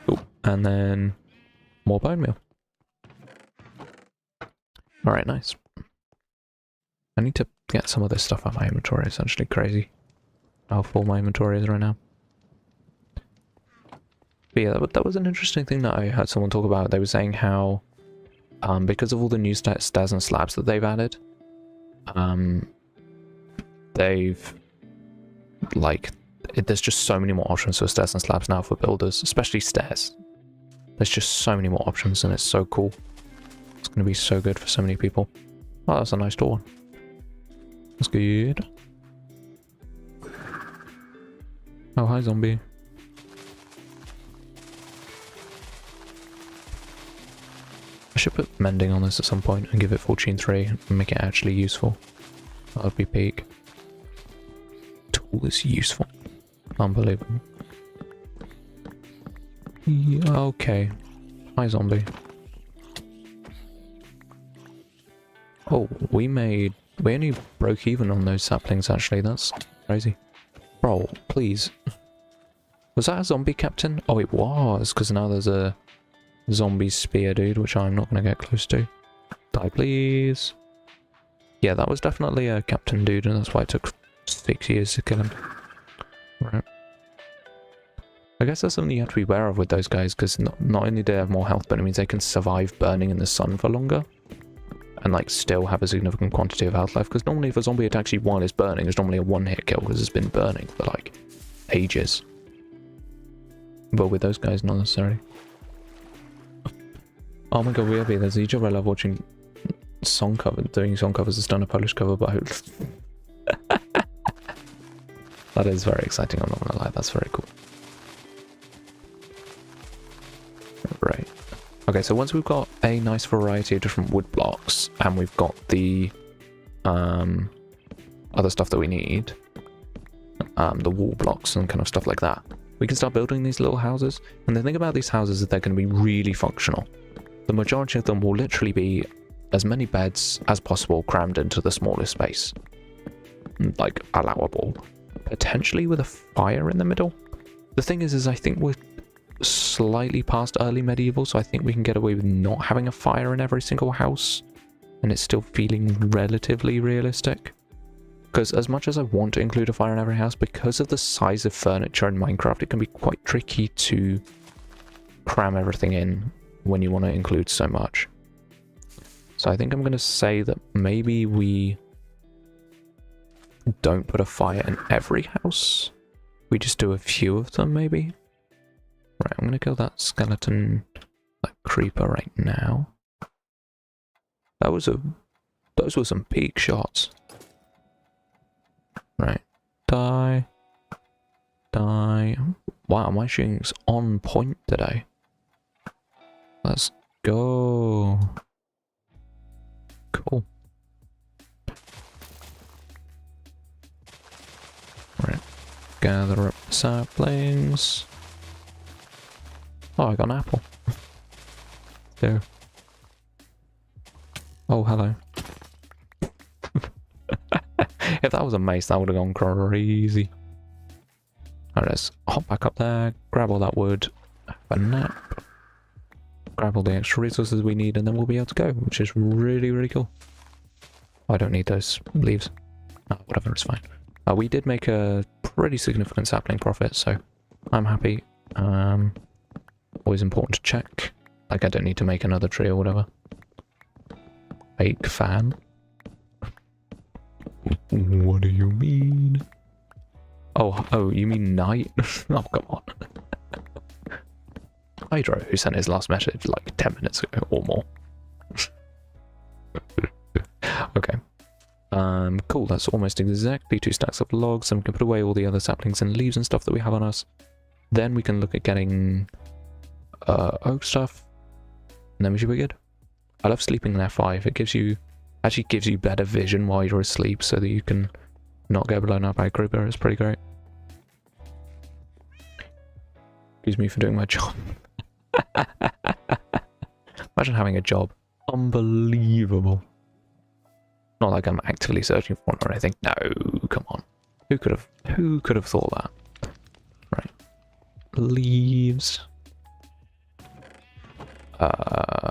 A: Cool. And then more bone meal. Alright, nice. I need to get some of this stuff out of my inventory. It's actually crazy how full my inventory is right now. But yeah, that was an interesting thing that I heard someone talk about. They were saying how, because of all the new stairs and slabs that they've added, they've, like, there's just so many more options for stairs and slabs now for builders, especially stairs. There's just so many more options and it's so cool. It's going to be so good for so many people. Oh, that's a nice door. That's good. Oh, hi, zombie. I should put mending on this at some point and give it Fortune 3 and make it actually useful. That would be peak. Tool is useful. Unbelievable. Yeah, okay. Hi, zombie. Oh, we only broke even on those saplings, actually. That's crazy. Bro, please. Was that a zombie captain? Oh, it was, because now there's a zombie spear dude, which I'm not going to get close to. Die, please. Yeah, that was definitely a captain dude, and that's why it took 6 years to kill him. Right. I guess that's something you have to be aware of with those guys, because not only do they have more health, but it means they can survive burning in the sun for longer. And, like, still have a significant quantity of health left. Because normally if a zombie attacks you while it's burning, it's normally a one-hit kill, because it's been burning for, like, ages. But with those guys, not necessarily. Oh my god, weird, there's a job I love watching song cover, doing song covers. It's done a Polish cover by... That is very exciting, I'm not gonna lie, that's very cool. Right. Okay, so once we've got a nice variety of different wood blocks, and we've got the other stuff that we need, the wall blocks and kind of stuff like that, we can start building these little houses. And the thing about these houses is they're going to be really functional. The majority of them will literally be as many beds as possible crammed into the smallest space. Like, allowable. Potentially with a fire in the middle. The thing is I think we're slightly past early medieval, so I think we can get away with not having a fire in every single house, and it's still feeling relatively realistic. Because as much as I want to include a fire in every house, because of the size of furniture in Minecraft, it can be quite tricky to cram everything in when you want to include so much. So I think I'm going to say that maybe we don't put a fire in every house. We just do a few of them, maybe. Right, I'm going to kill that skeleton, that creeper right now. Those were some peak shots. Right. Die. Die. Wow, my shooting's on point today. Let's go. Cool. Right. Gather up the saplings. Oh, I got an apple. There. Oh, hello. If that was a mace, that would have gone crazy. Alright, let's hop back up there, grab all that wood, have a nap, grab all the extra resources we need, and then we'll be able to go, which is really, really cool. Oh, I don't need those leaves. Oh, whatever, it's fine. We did make a pretty significant sapling profit, so I'm happy. Always important to check. Like, I don't need to make another tree or whatever. Fake fan. What do you mean? Oh, you mean night? Oh, come on. Hydro, who sent his last message like 10 minutes ago or more. Okay. Cool, that's almost exactly 2 stacks of logs, and we can put away all the other saplings and leaves and stuff that we have on us. Then we can look at getting oak stuff, and then we should be good. I love sleeping in F5. It actually gives you better vision while you're asleep, so that you can not get blown up by a creeper. It's pretty great. Excuse me for doing my job. Imagine having a job. Unbelievable. Not like I'm actively searching for one or anything. No, come on. Who could have thought that? Right. Leaves.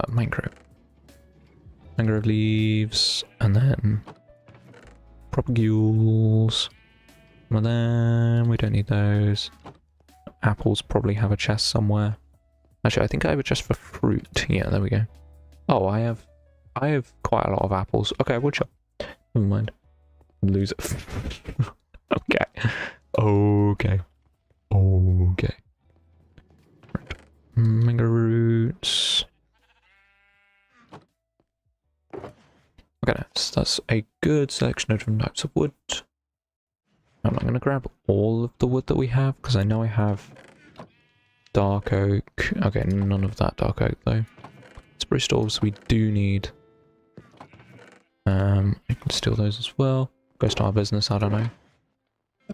A: Mangrove. Mangrove leaves, and then propagules. Some of them, we don't need those. Apples probably have a chest somewhere. Actually, I think I have a chest for fruit. Yeah, there we go. Oh, I have quite a lot of apples. Okay, wood chop. Never mind. Lose it. Okay. Okay. Okay. Right. Mango roots. Okay, so that's a good selection of different types of wood. I'm going to grab all of the wood that we have, because I know I have dark oak. Okay, none of that dark oak though. Spruce stalks we do need. I can steal those as well. Go start a business, I don't know.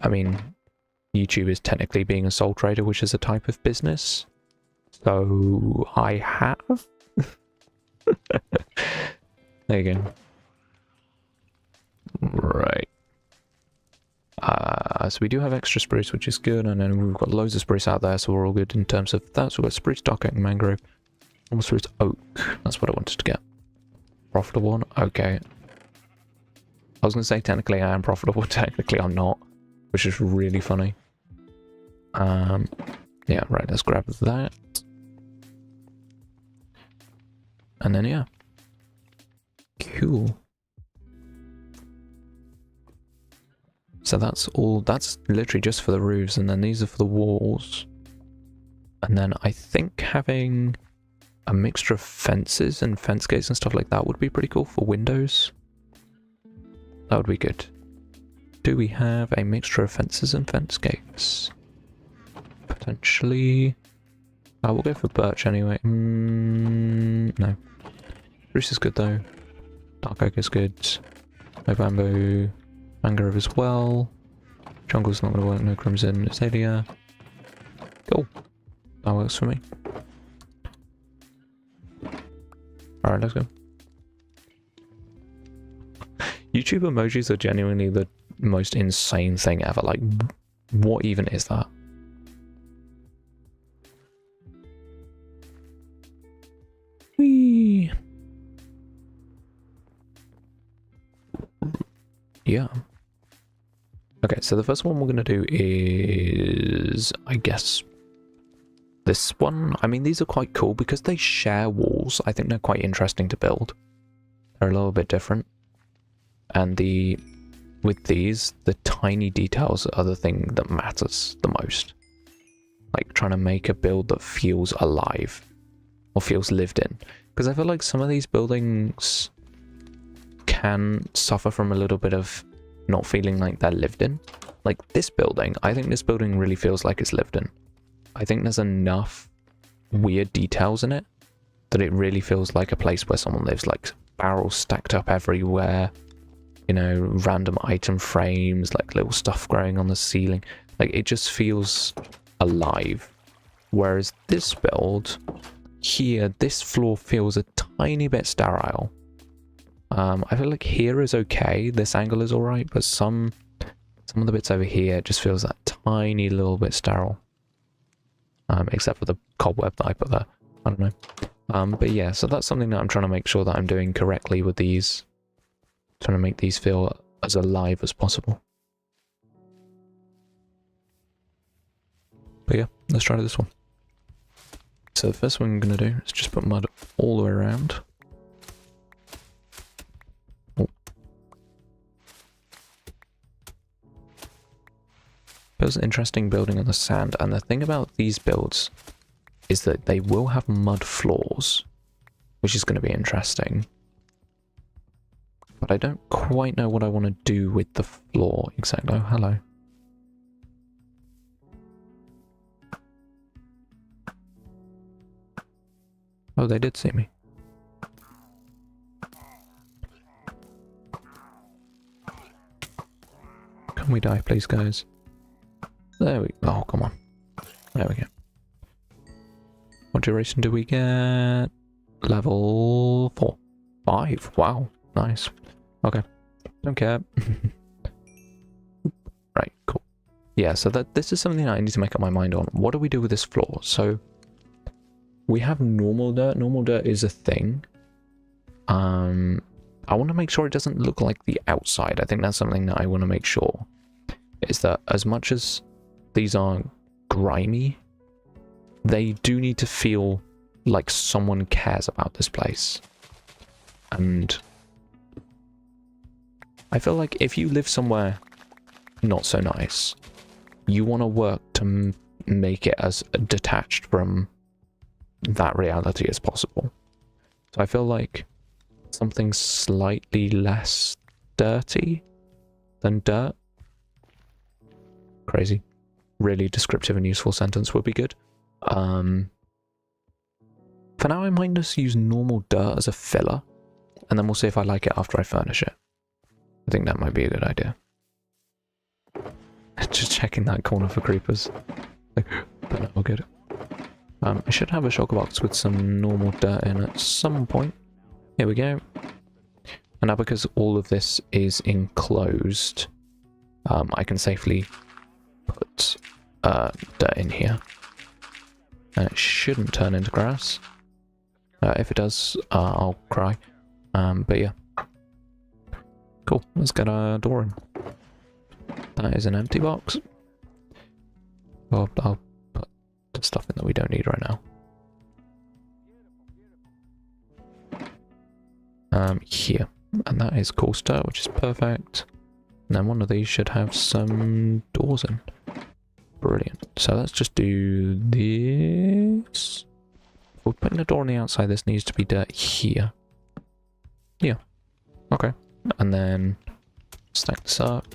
A: I mean, YouTube is technically being a sole trader, which is a type of business. So I have. There you go. Right. So we do have extra spruce, which is good, and then we've got loads of spruce out there, so we're all good in terms of that. So we've got spruce, dark oak, mangrove, almost spruce, oak. That's what I wanted to get. Profitable one? Okay. I was going to say technically I am profitable, technically I'm not, which is really funny. Yeah, right, let's grab that. And then, yeah. Cool. So that's all, that's literally just for the roofs, and then these are for the walls. And then I think having a mixture of fences and fence gates and stuff like that would be pretty cool for windows. That would be good. Do we have a mixture of fences and fence gates? Potentially. We'll go for birch anyway. No. Spruce is good though. Dark oak is good. No bamboo. Mangrove as well. Jungle's not going to work. No crimson. Azalea. Cool. That works for me. Alright, let's go. YouTube emojis are genuinely the most insane thing ever. Like, what even is that? Whee! Yeah. Okay, so the first one we're going to do is, I guess, this one. I mean, these are quite cool because they share walls. I think they're quite interesting to build. They're a little bit different. And with these, the tiny details are the thing that matters the most. Like trying to make a build that feels alive or feels lived in. Because I feel like some of these buildings can suffer from a little bit of not feeling like they're lived in. Like this building, I think this building really feels like it's lived in. I think there's enough weird details in it that it really feels like a place where someone lives, like barrels stacked up everywhere, you know, random item frames, like little stuff growing on the ceiling. Like it just feels alive. Whereas this build here, this floor feels a tiny bit sterile. I feel like here is okay, this angle is alright, but some of the bits over here just feels that tiny little bit sterile. Except for the cobweb that I put there. I don't know. But yeah, so that's something that I'm trying to make sure that I'm doing correctly with these. Trying to make these feel as alive as possible. But yeah, let's try this one. So the first one I'm going to do is just put mud all the way around. Builds an interesting building on the sand, and the thing about these builds is that they will have mud floors, which is going to be interesting. But I don't quite know what I want to do with the floor exactly. Oh, hello. Oh, they did see me. Can we die, please, guys? There we go. Oh, come on. There we go. What duration do we get? Level 4. 5. Wow. Nice. Okay. Don't care. Right, cool. Yeah, so this is something that I need to make up my mind on. What do we do with this floor? So, we have normal dirt. Normal dirt is a thing. I want to make sure it doesn't look like the outside. I think that's something that I want to make sure. Is that as much as these are grimy, they do need to feel like someone cares about this place. And I feel like if you live somewhere not so nice, you want to work to make it as detached from that reality as possible. So I feel like something slightly less dirty than dirt crazy. Really descriptive and useful sentence would be good. For now, I might just use normal dirt as a filler, and then we'll see if I like it after I furnish it. I think that might be a good idea. Just checking that corner for creepers. Like, but no, we're good. I should have a shulker box with some normal dirt in at some point. Here we go. And now because all of this is enclosed, I can safely put dirt in here. And it shouldn't turn into grass. If it does, I'll cry. But yeah. Cool, let's get our door in. That is an empty box. Well, I'll put the stuff in that we don't need right now. Here. And that is coarse dirt, which is perfect. And then one of these should have some doors in. Brilliant. So let's just do this. If we're putting a door on the outside, this needs to be dirt here. Yeah. Okay. And then stack this up.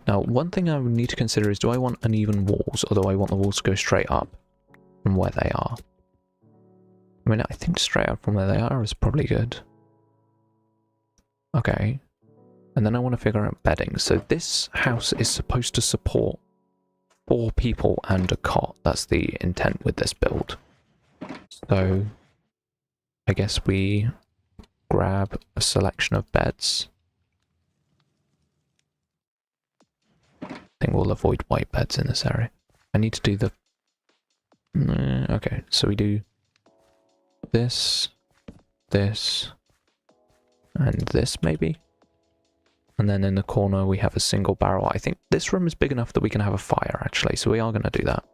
A: Now, one thing I would need to consider is, do I want uneven walls, or do I want the walls to go straight up from where they are? I mean, I think straight up from where they are is probably good. Okay. And then I want to figure out bedding. So this house is supposed to support 4 people and a cot. That's the intent with this build. So I guess we grab a selection of beds. I think we'll avoid white beds in this area. I need to do the... okay, so we do this, this, and this maybe? And then in the corner we have a single barrel. I think this room is big enough that we can have a fire actually, so we are going to do that.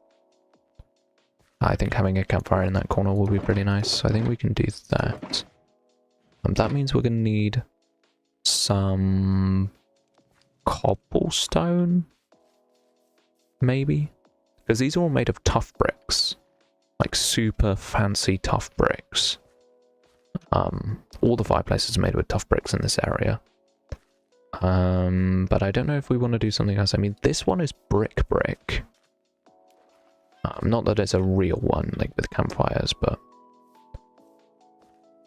A: I think having a campfire in that corner will be pretty nice, so I think we can do that. That means we're going to need some cobblestone, maybe? Because these are all made of tough bricks. Like super fancy tough bricks. All the fireplaces are made with tough bricks in this area. But I don't know if we want to do something else. I mean, this one is brick. Not that it's a real one, like with campfires, but...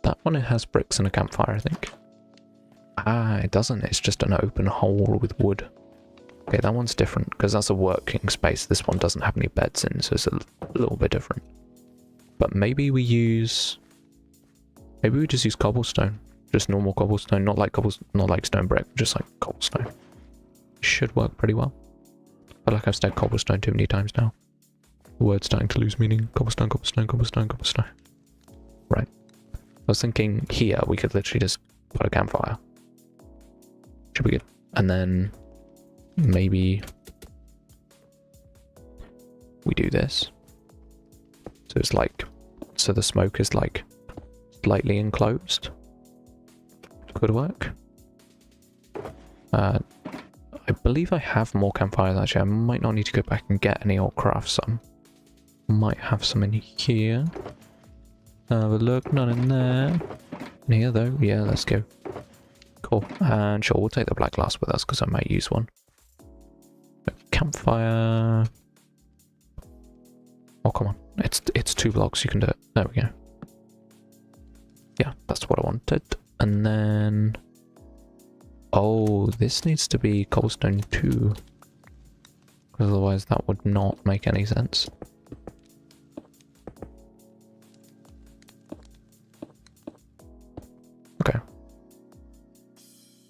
A: that one, it has bricks and a campfire, I think. Ah, it doesn't. It's just an open hole with wood. Okay, that one's different, because that's a working space. This one doesn't have any beds in, so it's a little bit different. But maybe we use... maybe we just use cobblestone. Just normal cobblestone, not like stone brick, just like cobblestone. Should work pretty well. But like I've said cobblestone too many times now. The word's starting to lose meaning. Cobblestone, cobblestone, cobblestone, cobblestone. Right. I was thinking here we could literally just put a campfire. Should be good. And then maybe we do this. So it's like, so the smoke is like slightly enclosed. Could work. I believe I have more campfires actually. I might not need to go back and get any or craft some. Might have some in here. Have a look, none in there. In here though, yeah, let's go. Cool. And sure, we'll take the black glass with us because I might use one. Campfire. Oh come on, it's 2 blocks. You can do it. There we go. Yeah, that's what I wanted. And then, oh, this needs to be cobblestone too, because otherwise that would not make any sense. Okay.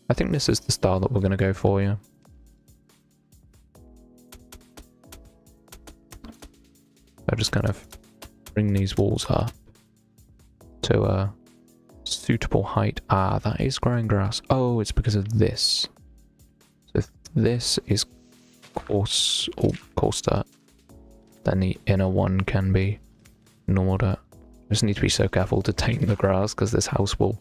A: I think this is the style that we're going to go for, yeah. I'm just kind of bring these walls up to a suitable height. Ah, that is growing grass. Oh, it's because of this. So if this is coarse dirt, then the inner one can be normal dirt. I just need to be so careful to tame the grass because this house will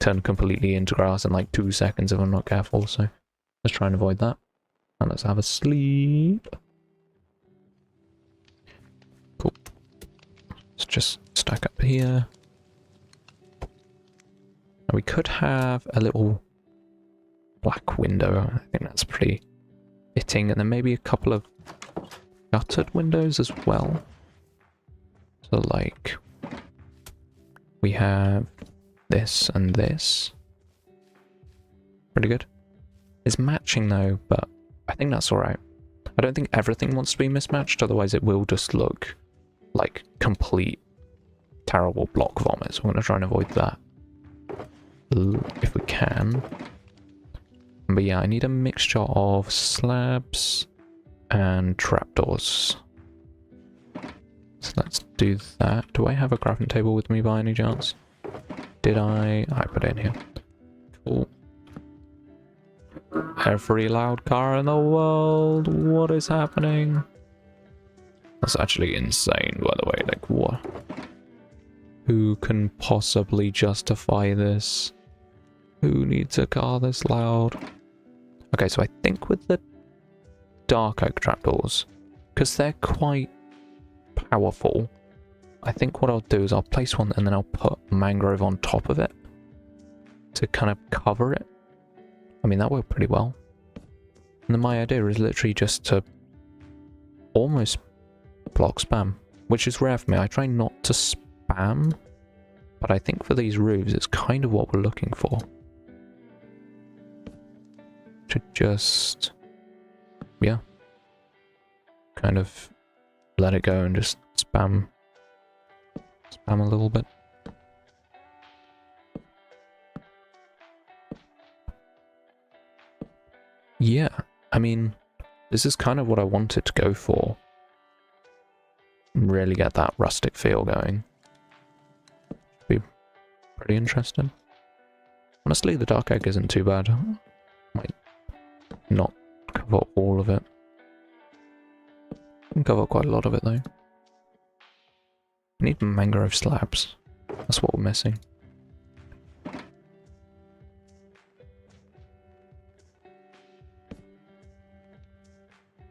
A: turn completely into grass in like 2 seconds if I'm not careful. So let's try and avoid that. And let's have a sleep. Cool. Let's just stack up here. We could have a little black window. I think that's pretty fitting, and then maybe a couple of guttered windows as well. So like, we have this and this. Pretty good. It's matching though, but I think that's alright. I don't think everything wants to be mismatched, otherwise it will just look like complete terrible block vomit. So I'm going to try and avoid that if we can. But yeah, I need a mixture of slabs and trapdoors. So let's do that. Do I have a crafting table with me by any chance? Did I? I put it in here. Cool. Every loud car in the world. What is happening? That's actually insane, by the way. Like, what? Who can possibly justify this? Who needs a car this loud? Okay, so I think with the dark oak trapdoors, because they're quite powerful, I think what I'll do is I'll place one and then I'll put mangrove on top of it to kind of cover it. I mean, that worked pretty well. And then my idea is literally just to almost block spam, which is rare for me. I try not to spam, but I think for these roofs, it's kind of what we're looking for. To just, yeah, kind of let it go and just spam a little bit. Yeah, I mean, this is kind of what I wanted to go for. Really get that rustic feel going. Be pretty interesting. Honestly, the dark egg isn't too bad. Might not cover all of it. I can cover quite a lot of it though. I need mangrove slabs. That's what we're missing.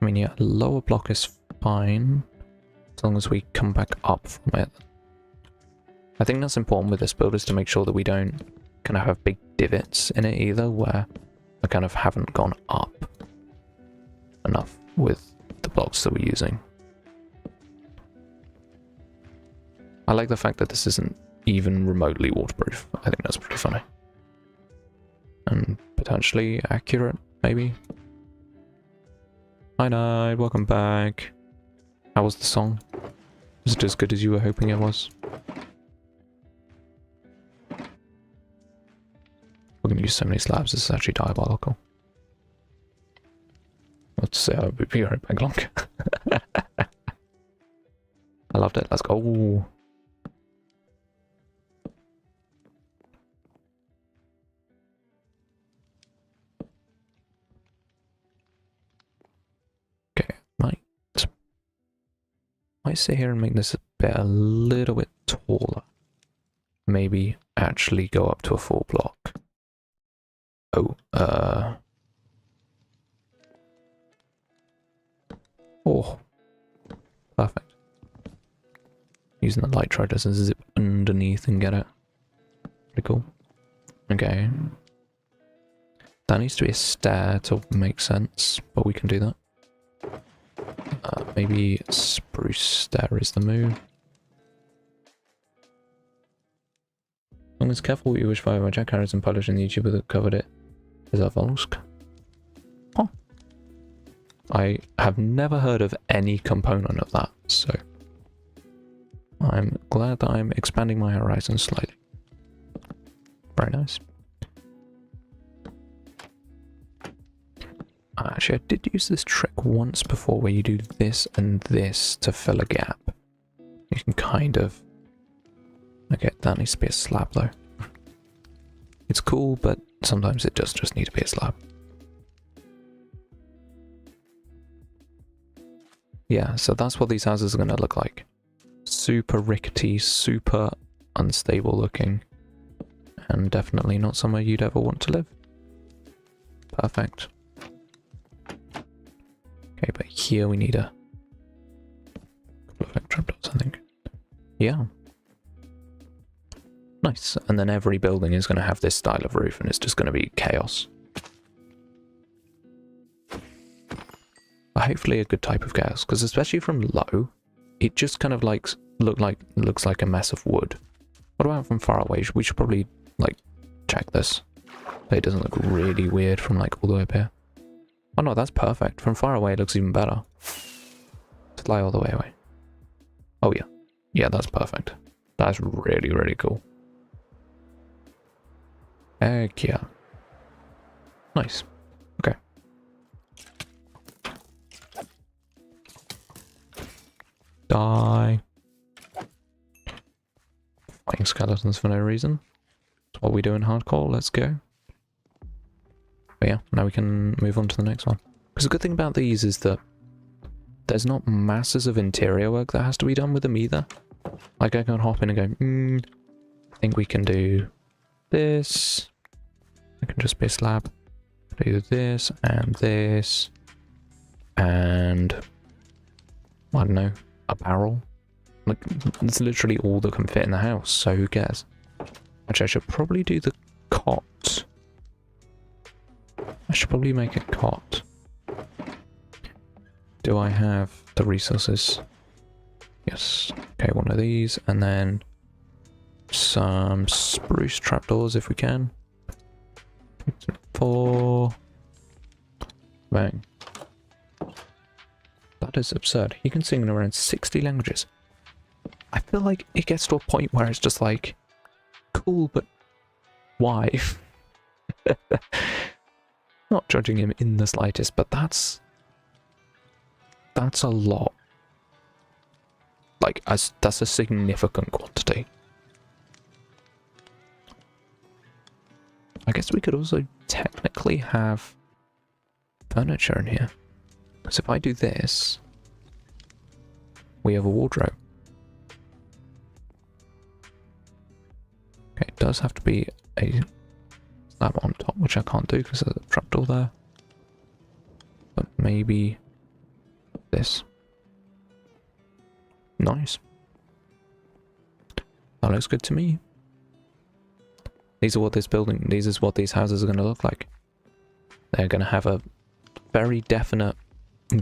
A: I mean, yeah, lower block is fine, as long as we come back up from it. I think that's important with this build, is to make sure that we don't kind of have big divots in it either, where I kind of haven't gone up enough with the blocks that we're using. I like the fact that this isn't even remotely waterproof. I think that's pretty funny. And potentially accurate, maybe? Hi Night, welcome back. How was the song? Was it as good as you were hoping it was? We're going to use so many slabs, this is actually diabolical. Let's say I'll be right back long. I loved it, let's go. Okay, might sit here and make this a little bit taller. Maybe actually go up to a full block. Oh, oh, perfect. Using the light try to zip underneath and get it. Pretty cool. Okay. That needs to be a stair to make sense, but we can do that. Maybe spruce stair is the move. As long as careful what you wish for, Jack Harrison published in the YouTuber that covered it is a Volsk. Oh. I have never heard of any component of that, so I'm glad that I'm expanding my horizons slightly. Very nice. Actually, I did use this trick once before where you do this and this to fill a gap. You can kind of... Okay, that needs to be a slab though. It's cool, but sometimes it does just need to be a slab. Yeah, so that's what these houses are going to look like. Super rickety, super unstable looking, and definitely not somewhere you'd ever want to live. Perfect. Okay, but here we need a couple of trapdoors, I think. Yeah. Nice. And then every building is going to have this style of roof, and it's just going to be chaos. hopefully a good type of chaos, because especially from low, it just kind of like looks like a mess of wood. What about from far away? We should probably like check this. It doesn't look really weird from like all the way up here. Oh no, that's perfect. From far away it looks even better. Let's lie all the way away. Oh yeah. Yeah, that's perfect. That's really, really cool. Heck yeah. Nice. Okay. Die. Fighting skeletons for no reason. That's what we do in hardcore. Let's go. But yeah, now we can move on to the next one. Because the good thing about these is that there's not masses of interior work that has to be done with them either. Like I can hop in and go, I think we can do this. I can just be a slab. Do this and this. And I don't know, a barrel. Like, it's literally all that can fit in the house, so who cares? Actually, I should probably do the cot. I should probably make a cot. Do I have the resources? Yes. Okay, one of these, and then some spruce trapdoors if we can. 4. Bang. That is absurd. You can sing in around 60 languages. I feel like it gets to a point where it's just like, cool, but why? Not judging him in the slightest, but that's a lot. Like, that's a significant quantity. I guess we could also technically have furniture in here. Because if I do this, we have a wardrobe. Okay, it does have to be a slab on top, which I can't do because there's a trapdoor there. But maybe this. Nice. That looks good to me. These are what these houses are going to look like. They're going to have a very definite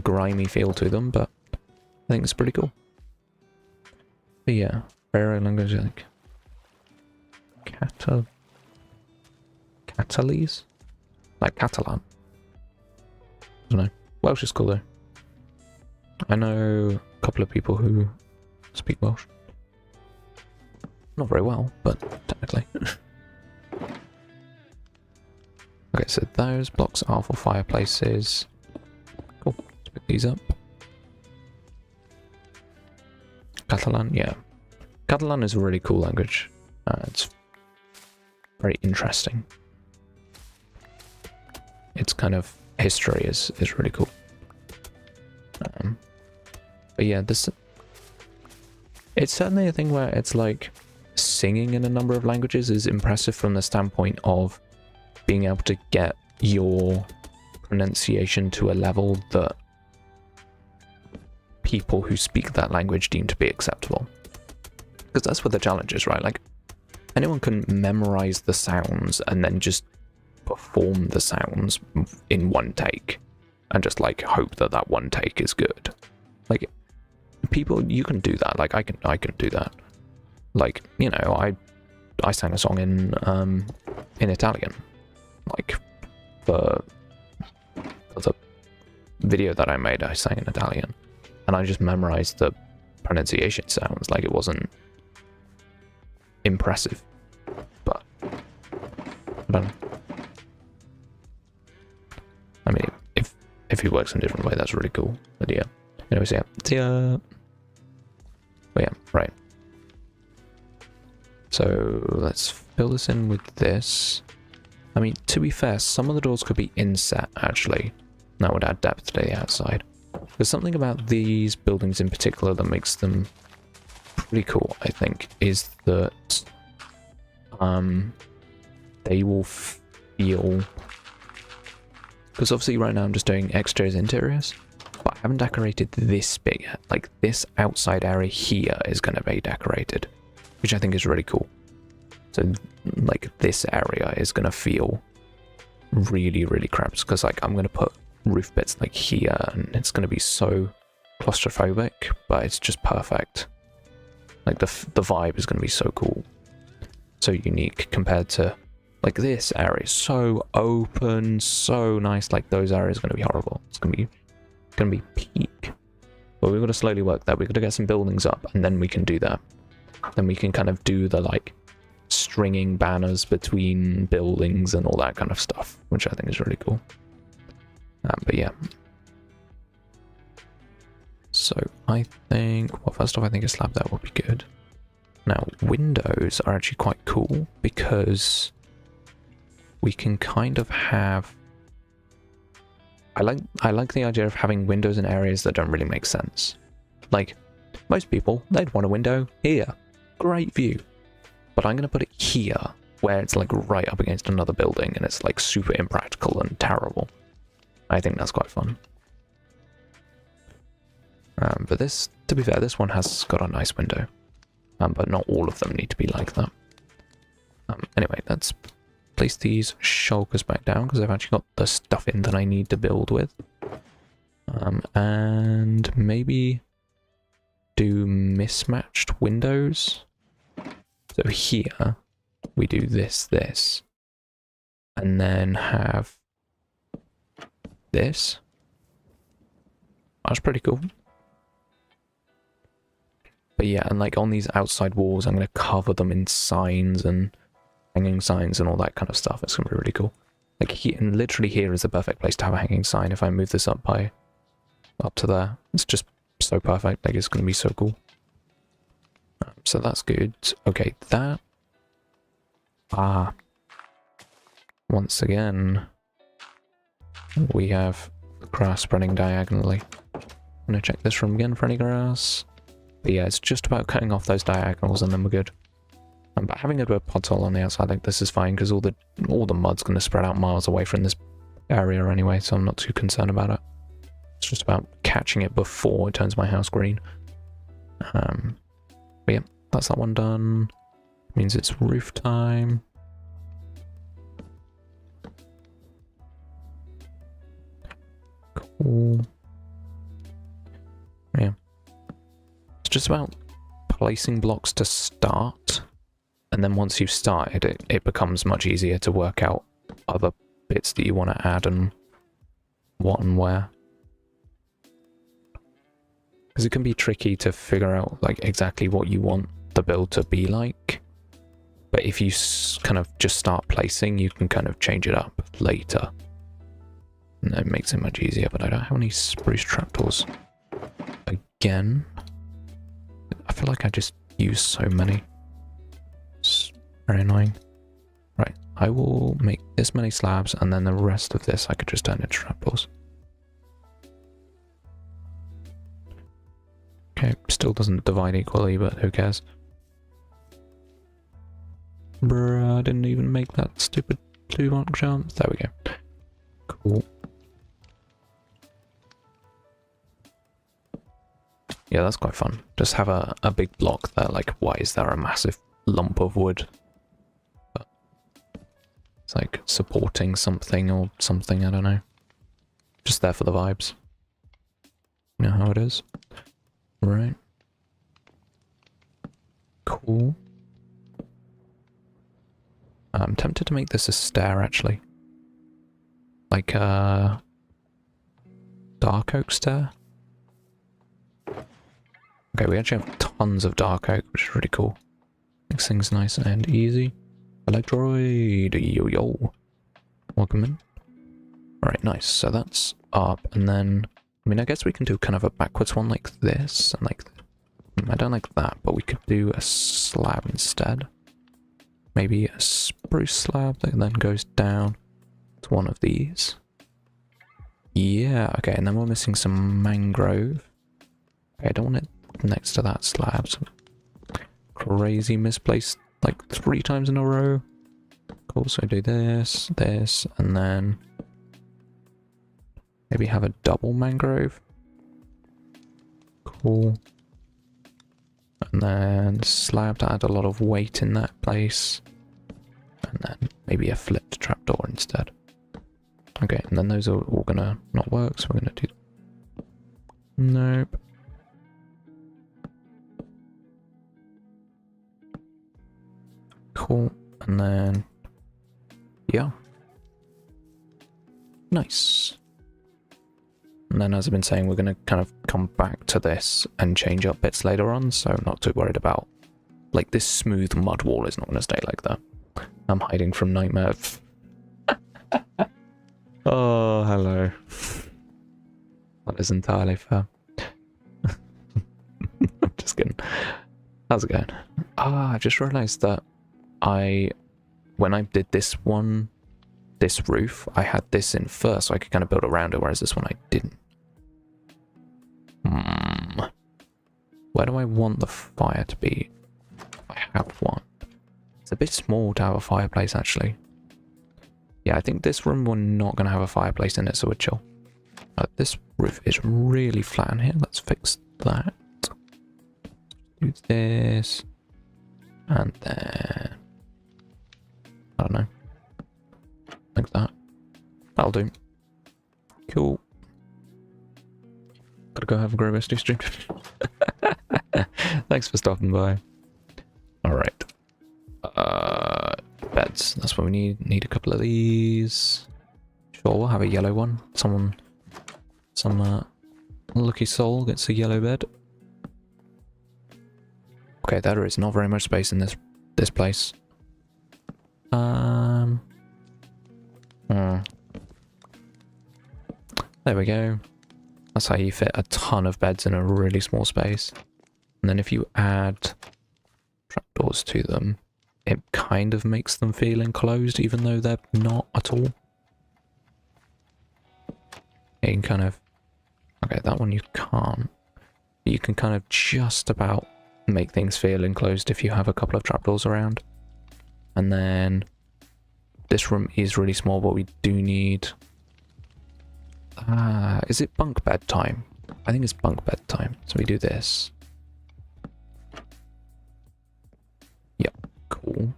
A: grimy feel to them, but I think it's pretty cool. But yeah, very language like Catalese? Like Catalan. I don't know. Welsh is cool though. I know a couple of people who speak Welsh. Not very well, but technically. Okay, so those blocks are for fireplaces. Cool. Let's pick these up. Catalan, yeah. Catalan is a really cool language. It's very interesting. Its kind of history is really cool. But yeah, it's certainly a thing where it's like singing in a number of languages is impressive from the standpoint of being able to get your pronunciation to a level that people who speak that language deem to be acceptable. Because that's what the challenge is, right? Like, anyone can memorize the sounds and then just perform the sounds in one take and just like hope that that one take is good. Like, people, you can do that. Like, I can do that. Like, you know, I sang a song in Italian, like for the video that I made. I sang in Italian, and I just memorized the pronunciation sounds. Like, it wasn't impressive, but I don't know. I mean, if he works in a different way, that's really cool. But yeah. Anyways, yeah. See ya. But yeah, right. So let's fill this in with this. I mean, to be fair, some of the doors could be inset, actually. That would add depth to the outside. There's something about these buildings in particular that makes them pretty cool, I think, is that they will feel... Because obviously right now I'm just doing exteriors, interiors, but I haven't decorated this bit yet. Like, this outside area here is going to be decorated, which I think is really cool. So, like, this area is going to feel really, really cramped, because, like, I'm going to put roof bits like here, and it's going to be so claustrophobic, but it's just perfect. Like the vibe is going to be so cool, so unique compared to like this area. So open, so nice. Like those areas are going to be horrible. It's going to be peak. But we've got to slowly work that. We've got to get some buildings up, and then we can do that. Then we can kind of do the like stringing banners between buildings and all that kind of stuff, which I think is really cool. But yeah. So I think, well, first off, I think a slab there would be good. Now, windows are actually quite cool because we can kind of have... I like the idea of having windows in areas that don't really make sense. Like, most people, they'd want a window here. Great view. But I'm going to put it here, where it's like right up against another building, and it's like super impractical and terrible. I think that's quite fun. But this, to be fair, this one has got a nice window. But not all of them need to be like that. Anyway, let's place these shulkers back down, because I've actually got the stuff in that I need to build with. And maybe do mismatched windows. So here, we do this, and then have this. That's pretty cool. But yeah, and like on these outside walls, I'm going to cover them in signs and hanging signs and all that kind of stuff. It's going to be really cool. Like here, and literally here is the perfect place to have a hanging sign. If I move this up to there, it's just so perfect. Like it's going to be so cool. So that's good. Okay, that. Once again, we have grass spreading diagonally. I'm going to check this room again for any grass. But yeah, it's just about cutting off those diagonals and then we're good. But having a bit of pothole on the outside like this is fine, because all the mud's going to spread out miles away from this area anyway, so I'm not too concerned about it. It's just about catching it before it turns my house green. But yeah, that's that one done. Means it's roof time. Cool. Yeah. It's just about placing blocks to start. And then once you've started, it becomes much easier to work out other bits that you want to add and what and where. Because it can be tricky to figure out like exactly what you want the build to be like. But if you kind of just start placing, you can kind of change it up later. And it makes it much easier, but I don't have any spruce trapdoors. Again, I feel like I just use so many. It's very annoying. Right, I will make this many slabs, and then the rest of this I could just turn into trapdoors. Okay, still doesn't divide equally, but who cares? Bruh, I didn't even make that stupid 2-mark jump. There we go. Cool. Yeah, that's quite fun. Just have a big block there, like, why is there a massive lump of wood? But it's like supporting something or something, I don't know. Just there for the vibes. You know how it is? Right. Cool. I'm tempted to make this a stair, actually. Like a dark oak stair. Okay, we actually have tons of dark oak, which is really cool. Makes things nice and easy. Electroid, yo yo. Welcome in. Alright, nice. So that's up, and then, I mean, I guess we can do kind of a backwards one like this, and like, I don't like that, but we could do a slab instead. Maybe a spruce slab that then goes down to one of these. Yeah, okay, and then we're missing some mangrove. Okay, I don't want it next to that slab. So crazy misplaced like 3 times in a row. Cool, so do this, this, and then maybe have a double mangrove. Cool. And then slab to add a lot of weight in that place. And then maybe a flipped trapdoor instead. Okay, and then those are all gonna not work, so we're gonna do... Nope. Cool, and then... Yeah. Nice. And then, as I've been saying, we're going to kind of come back to this and change up bits later on, so I'm not too worried about... Like, this smooth mud wall is not going to stay like that. I'm hiding from Nightmare. Oh, hello. That is entirely fair. I'm just kidding. How's it going? Ah, I've just realised that when I did this one, this roof, I had this in first, so I could kind of build around it, whereas this one I didn't. Where do I want the fire to be? I have one. It's a bit small to have a fireplace, actually. Yeah, I think this room we're not going to have a fireplace in it, so we're chill. This roof is really flat in here. Let's fix that. Do this. And then... I don't know. Like that. That'll do. Cool. Gotta go have a great rest of your stream. Thanks for stopping by. Alright. Beds. That's what we need. Need a couple of these. Sure, we'll have a yellow one. Some lucky soul gets a yellow bed. Okay, there is not very much space in this place. There we go. That's how you fit a ton of beds in a really small space. And then if you add trapdoors to them, it kind of makes them feel enclosed, even though they're not at all. You can kind of... Okay, that one you can't. You can kind of just about make things feel enclosed if you have a couple of trapdoors around. And then this room is really small, but we do need... is it bunk bed time? I think it's bunk bed time. So we do this. Yep, cool.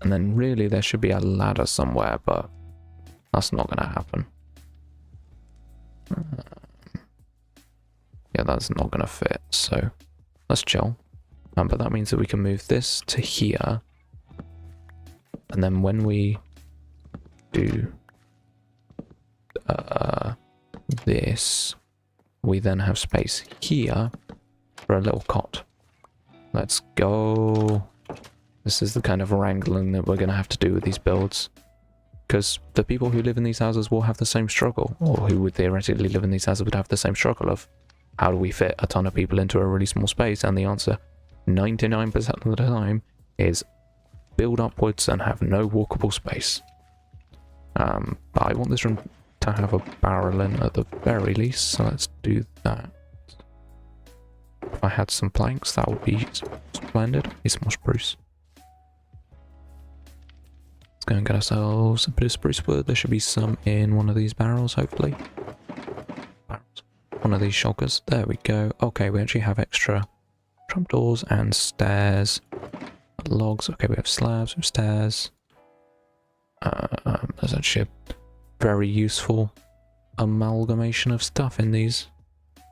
A: And then really there should be a ladder somewhere, but that's not going to happen. Yeah, that's not going to fit, so let's chill. But that means that we can move this to here. And then when we do this, we then have space here for a little cot. Let's go. This is the kind of wrangling that we're going to have to do with these builds. Because the people who live in these houses will have the same struggle, or who would theoretically live in these houses would have the same struggle of how do we fit a ton of people into a really small space, and the answer 99% of the time is build upwards and have no walkable space. But I want this room to have a barrel in at the very least, so let's do that. If I had some planks, that would be splendid. Need some more spruce. Let's go and get ourselves a bit of spruce wood. There should be some in one of these barrels, hopefully. One of these shulkers. There we go. Okay, we actually have extra trapdoors and stairs. Logs. Okay, we have slabs, we have stairs. There's actually a very useful amalgamation of stuff in these.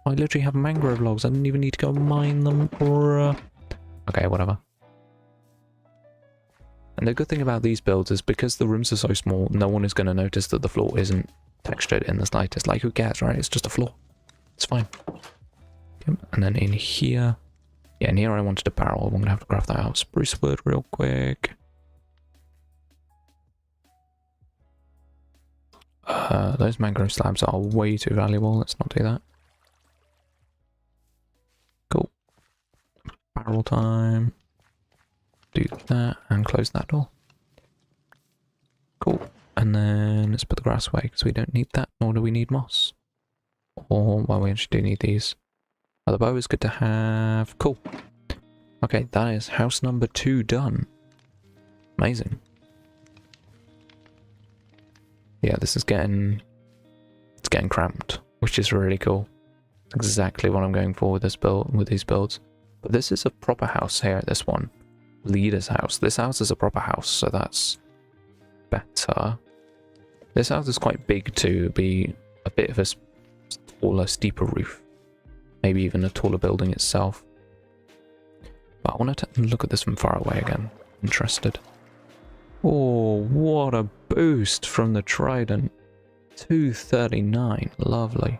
A: I literally have mangrove logs. I didn't even need to go mine them or... Okay, whatever. And the good thing about these builds is because the rooms are so small, no one is going to notice that the floor isn't textured in the slightest. Like, who cares, right? It's just a floor. It's fine. Okay, and then in here... Yeah, in here I wanted a barrel. I'm going to have to craft that out. Spruce wood real quick. Those mangrove slabs are way too valuable. Let's not do that. Cool. Barrel time. Do that and close that door. Cool. And then let's put the grass away because we don't need that, nor do we need moss. Or, well, we actually do need these. Oh, the bow is good to have. Cool. Okay, that is house number 2 done. Amazing. Yeah, this is getting... It's getting cramped, which is really cool. It's exactly what I'm going for with this build, with these builds. But this is a proper house here, this one. Leader's house. This house is a proper house, so that's better. This house is quite big to be a bit of a taller, steeper roof. Maybe even a taller building itself. But I want to look at this from far away again. Interested. Oh, what a boost from the trident. 239. Lovely.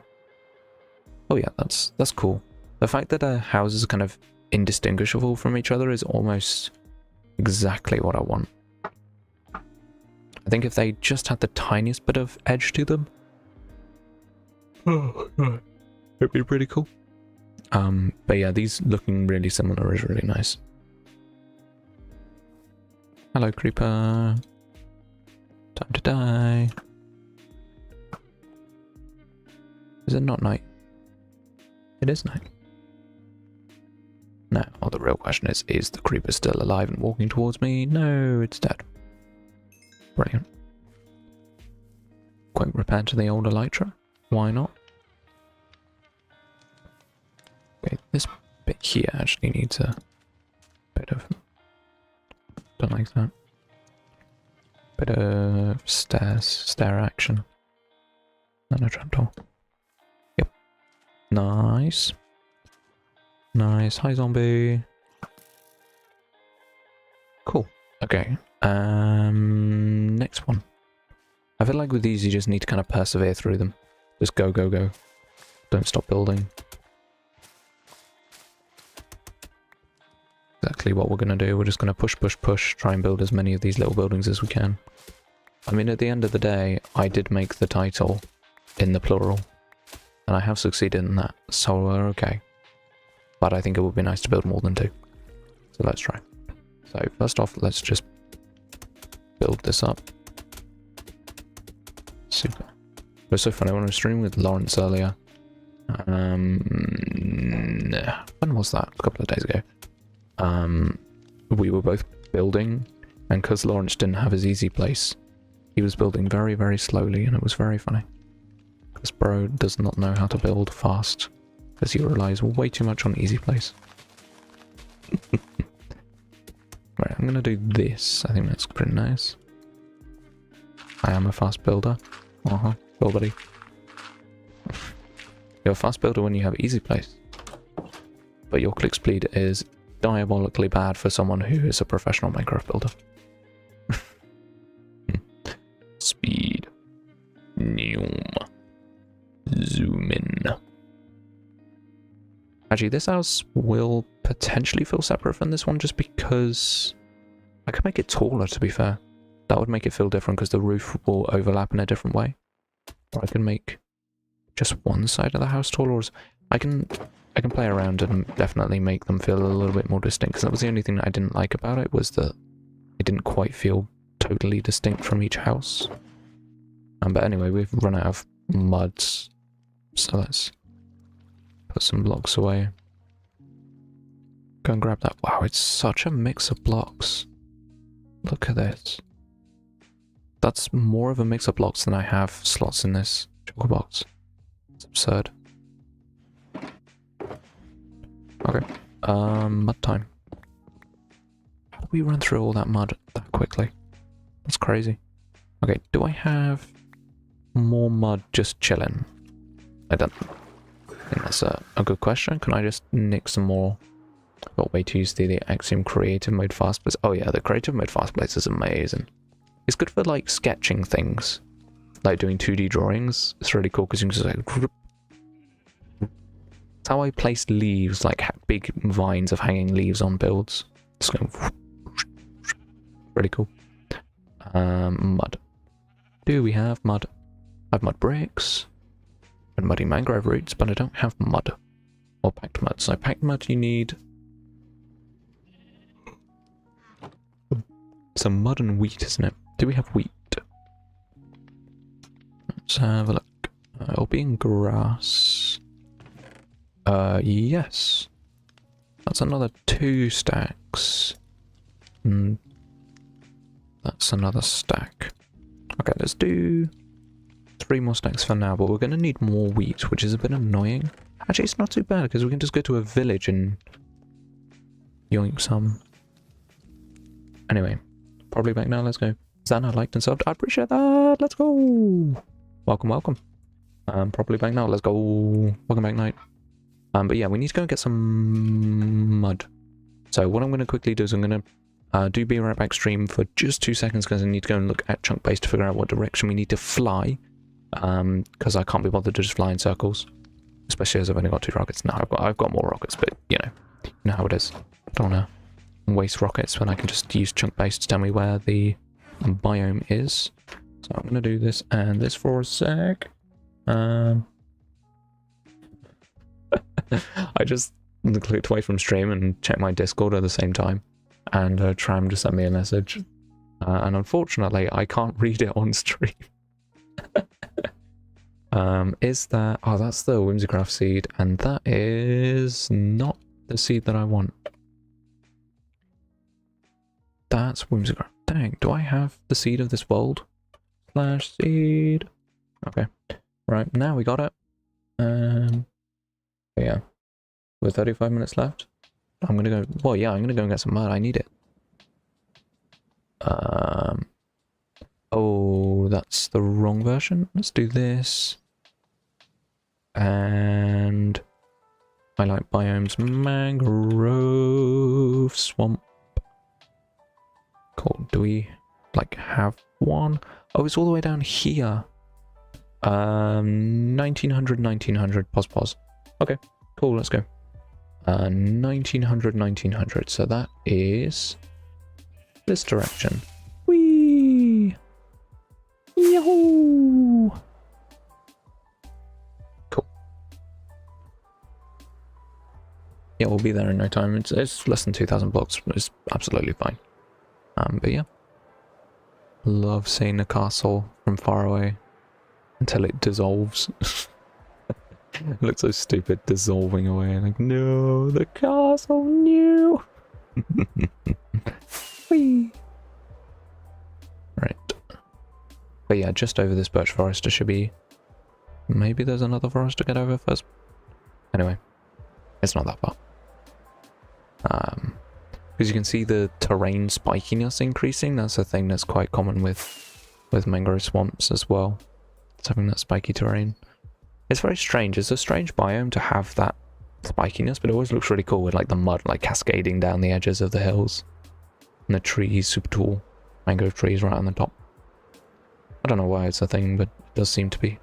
A: Oh yeah, that's cool. The fact that our houses are kind of indistinguishable from each other is almost exactly what I want. I think if they just had the tiniest bit of edge to them, it'd be pretty cool. But yeah, these looking really similar is really nice. Hello, creeper. Time to die. Is it not night? It is night. Now, the real question is the creeper still alive and walking towards me? No, it's dead. Brilliant. Quick repair to the old elytra. Why not? Okay, this bit here actually needs a bit of... Don't like that. Bit of stair action. And a trapdoor. Yep. Nice. Nice. Hi, zombie. Cool. Okay. Next one. I feel like with these you just need to kind of persevere through them. Just go, go, go. Don't stop building. Exactly what we're going to do. We're just going to push, push, push, try and build as many of these little buildings as we can. I mean, at the end of the day, I did make the title in the plural, and I have succeeded in that, so we're okay. But I think it would be nice to build more than 2. So let's try. So first off, let's just build this up. Super. It was so funny when I was streaming with Lawrence earlier. When was that? A couple of days ago. We were both building, and because Lawrence didn't have his easy place, he was building very, very slowly, and it was very funny. This bro does not know how to build fast, because he relies way too much on easy place. Right, I'm gonna do this. I think that's pretty nice. I am a fast builder. Cool, buddy. You're a fast builder when you have easy place, but your click speed is diabolically bad for someone who is a professional Minecraft builder. Speed. Zoom in. Actually, this house will potentially feel separate from this one just because I could make it taller, to be fair. That would make it feel different because the roof will overlap in a different way. Or I can make just one side of the house taller. Or I can play around and definitely make them feel a little bit more distinct, because that was the only thing that I didn't like about it, was that it didn't quite feel totally distinct from each house. But anyway, we've run out of muds, so let's put some blocks away. Go and grab that. Wow, it's such a mix of blocks. Look at this. That's more of a mix of blocks than I have slots in this chocolate box. It's absurd. Okay, mud time. How do we run through all that mud that quickly? That's crazy. Okay, do I have more mud just chilling? I don't think that's a good question. Can I just nick some more? I've got way to use the Axiom creative mode fast place. Oh yeah, the creative mode fast place is amazing. It's good for like sketching things, like doing 2D drawings. It's really cool because you can just like... That's how I placed leaves, like big vines of hanging leaves on builds. Just going... Really cool. Mud. Do we have mud? I have mud bricks and muddy mangrove roots, but I don't have mud or packed mud. So packed mud, you need some mud and wheat, isn't it? Do we have wheat? Let's have a look. It'll be in grass. Yes. That's another 2 stacks. And that's another stack. Okay, let's do 3 more stacks for now, but we're going to need more wheat, which is a bit annoying. Actually, it's not too bad, because we can just go to a village and yoink some. Anyway, probably back now, let's go. Xana liked and subbed. I appreciate that. Let's go. Welcome, welcome. Properly back now. Let's go. Welcome back, night. But yeah, we need to go and get some mud. So what I'm going to quickly do is I'm going to do be right back stream for just 2 seconds because I need to go and look at chunk base to figure out what direction we need to fly. Because I can't be bothered to just fly in circles, especially as I've only got 2 rockets. No, I've got more rockets, but you know how it is. I don't want to waste rockets when I can just use chunk base to tell me where the biome is. So I'm going to do this and this for a sec. I just clicked away from stream and checked my Discord at the same time, and Tram just sent me a message, and unfortunately I can't read it on stream. Is that... oh, that's the Whimsicraft seed, and that is not the seed that I want. That's Whimsicraft. Dang, do I have the seed of this world? Slash seed. Okay. Right, now we got it. Yeah. With 35 minutes left, I'm gonna go... well, yeah, I'm gonna go and get some mud. I need it. Oh, that's the wrong version. Let's do this. And... I like biomes. Mangrove swamp. Cool. Do we, like, have one? Oh, it's all the way down here. 1900, pause. Okay, cool, let's go. 1900, so that is this direction. Whee! Yahoo! Cool. Yeah, we'll be there in no time. It's less than 2,000 blocks. It's absolutely fine. But yeah. Love seeing the castle from far away until it dissolves. It looks so stupid, dissolving away. Like, no, the castle, no. Whee. Right. But yeah, just over this birch forest, there should be... maybe there's another forest to get over first. Anyway, it's not that far. Because you can see the terrain spikiness increasing. That's a thing that's quite common with mangrove swamps as well. It's having that spiky terrain. It's very strange. It's a strange biome to have that spikiness, but it always looks really cool with like the mud like cascading down the edges of the hills. And the trees, super tall mangrove trees right on the top. I don't know why it's a thing, but it does seem to be.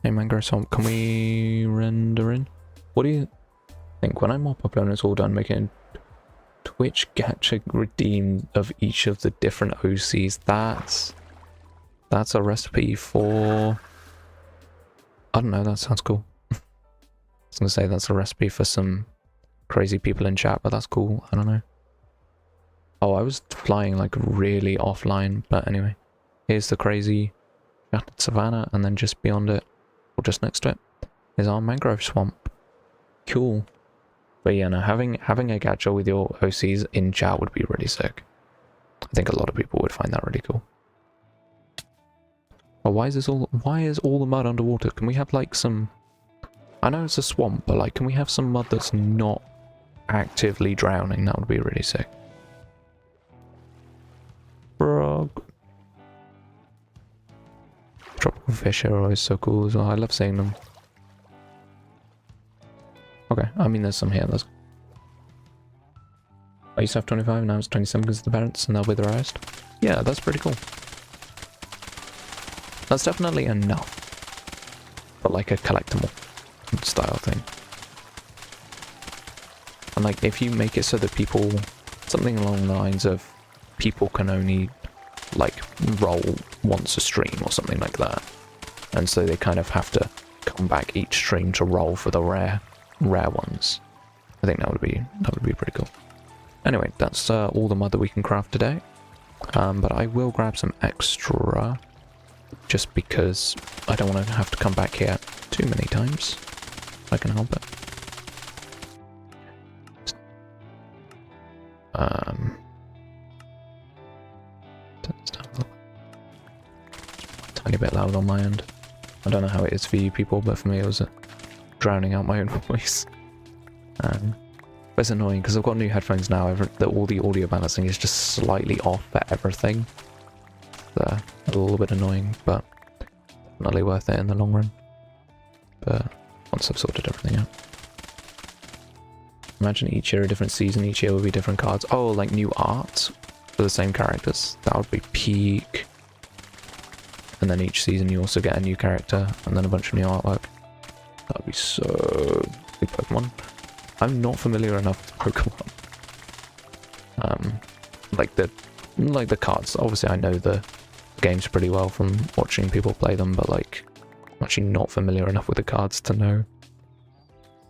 A: Hey, mangrove swamp, can we render in? What do you think? When I'm more popular and it's all done, making Twitch gacha redeem of each of the different OCs. That's a recipe for... I don't know, that sounds cool. I was gonna say that's a recipe for some crazy people in chat, but that's cool. I don't know. Oh, I was flying like really offline, but anyway. Here's the crazy shattered savanna, and then just beyond it, or just next to it, is our mangrove swamp. Cool. But yeah, no, having a gacha with your OCs in chat would be really sick. I think a lot of people would find that really cool. But why is all the mud underwater? Can we have like some... I know it's a swamp, but like, can we have some mud that's not actively drowning? That would be really sick. Frog. Tropical fish are always so cool as well. I love seeing them. Okay, I mean there's some here. I used to have 25, now it's 27 because of the parents, and they'll be the rest. Yeah, that's pretty cool. That's definitely enough. But like a collectible style thing. And like if you make it so that people, something along the lines of people can only like roll once a stream or something like that. And so they kind of have to come back each stream to roll for the rare ones. I think that would be pretty cool. Anyway, that's all the mud that we can craft today. But I will grab some extra, just because I don't want to have to come back here too many times. If I can help it. Tiny bit loud on my end. I don't know how it is for you people, but for me it was drowning out my own voice. But it's annoying because I've got new headphones now. All the audio balancing is just slightly off for everything. So, a little bit annoying, but definitely worth it in the long run. But once I've sorted everything out. Imagine each year a different season, each year will be different cards. Oh, like new art for the same characters. That would be peak. And then each season you also get a new character and then a bunch of new artwork. That would be so big Pokemon. I'm not familiar enough with Pokemon. Like the cards. Obviously I know the games pretty well from watching people play them, but like I'm actually not familiar enough with the cards to know.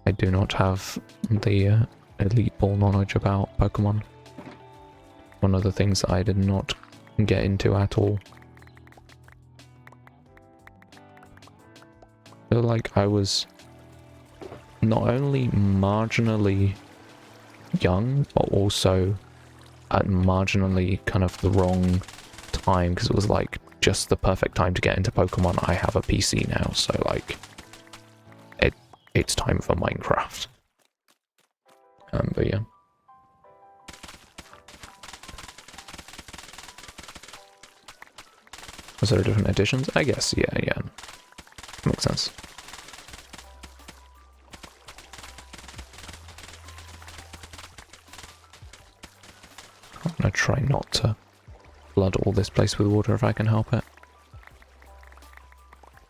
A: I do not have the elite ball knowledge about Pokemon. One of the things that I did not get into at all. I feel like I was not only marginally young, but also at marginally kind of the wrong time, because it was like just the perfect time to get into Pokemon. I have a PC now, so like it's time for Minecraft. But yeah. Was there different editions? I guess, yeah. Makes sense. I'm gonna try not to flood all this place with water if I can help it.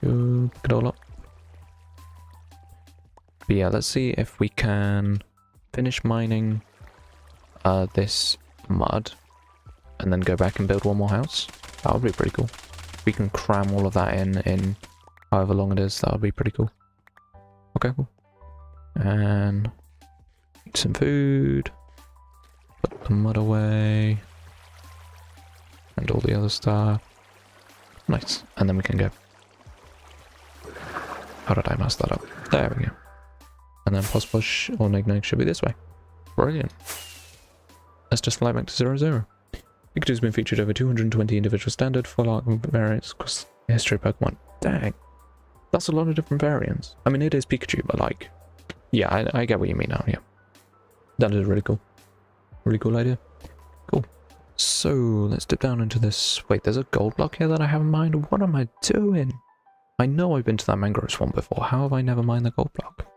A: Pick it all up. But yeah, let's see if we can finish mining this mud and then go back and build one more house. That would be pretty cool. If we can cram all of that in however long it is, that would be pretty cool. Okay, cool. And eat some food. Put the mud away. And all the other stuff. Nice. And then we can go. How did I mess that up? There we go. And then Push or Nig should be this way. Brilliant. Let's just fly back to 0, 0. Pikachu's been featured over 220 individual standard full art variants across the history of Pokemon. Dang. That's a lot of different variants. I mean, it is Pikachu, but like... Yeah, I get what you mean now, yeah. That is really cool. Really cool idea. Cool. So, let's dip down into this... Wait, there's a gold block here that I haven't mined? What am I doing? I know I've been to that mangrove swamp before. How have I never mined the gold block?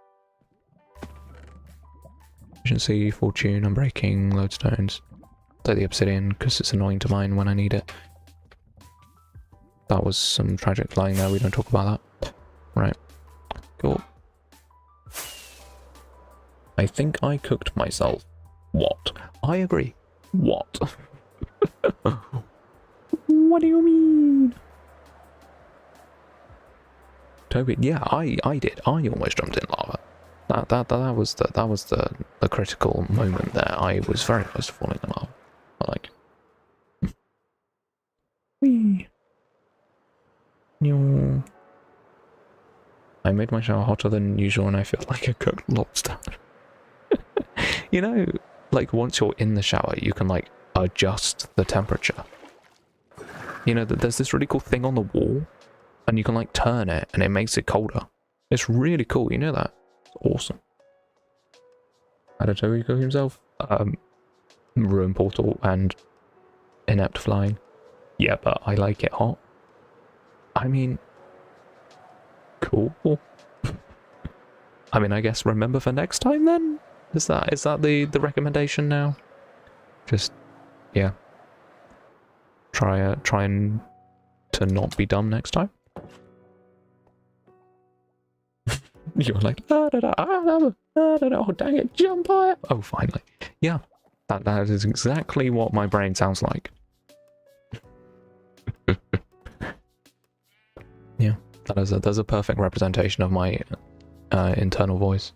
A: Efficiency, fortune, unbreaking, lodestones. Take the obsidian, because it's annoying to mine when I need it. That was some tragic flying there, we don't talk about that. Right. Cool. I think I cooked myself. What? I agree. What? What do you mean? Toby, yeah, I did. I almost jumped in lava. That was the critical moment there. I was very close to falling in lava. I like. Whee. No. I made my shower hotter than usual and I feel like a cooked lobster. You know, like once you're in the shower, you can like adjust the temperature. You know, there's this really cool thing on the wall and you can like turn it and it makes it colder. It's really cool, you know that? It's awesome. How did Toby cook himself? Ruin portal and inept flying. Yeah, but I like it hot. I mean, cool. I mean, I guess remember for next time then? Is that the recommendation now? Just, yeah. Try and to not be dumb next time. You're like, oh dang it, jump higher. Oh, finally. Yeah, that is exactly what my brain sounds like. Yeah, that's a perfect representation of my internal voice.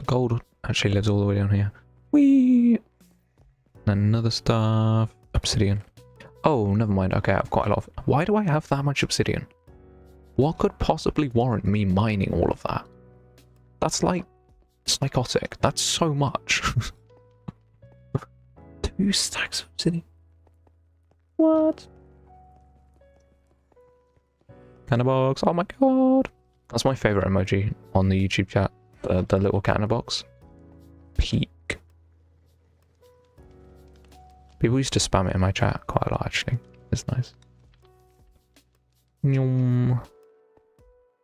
A: Gold actually lives all the way down here. Whee! Another stuff. Obsidian. Oh, never mind. Okay, I have quite a lot of... Why do I have that much obsidian? What could possibly warrant me mining all of that? That's like psychotic. That's so much. 2 stacks of obsidian. What? Box. Oh my god. That's my favorite emoji on the YouTube chat. The little cat in a box. Peak. People used to spam it in my chat quite a lot, actually. It's nice.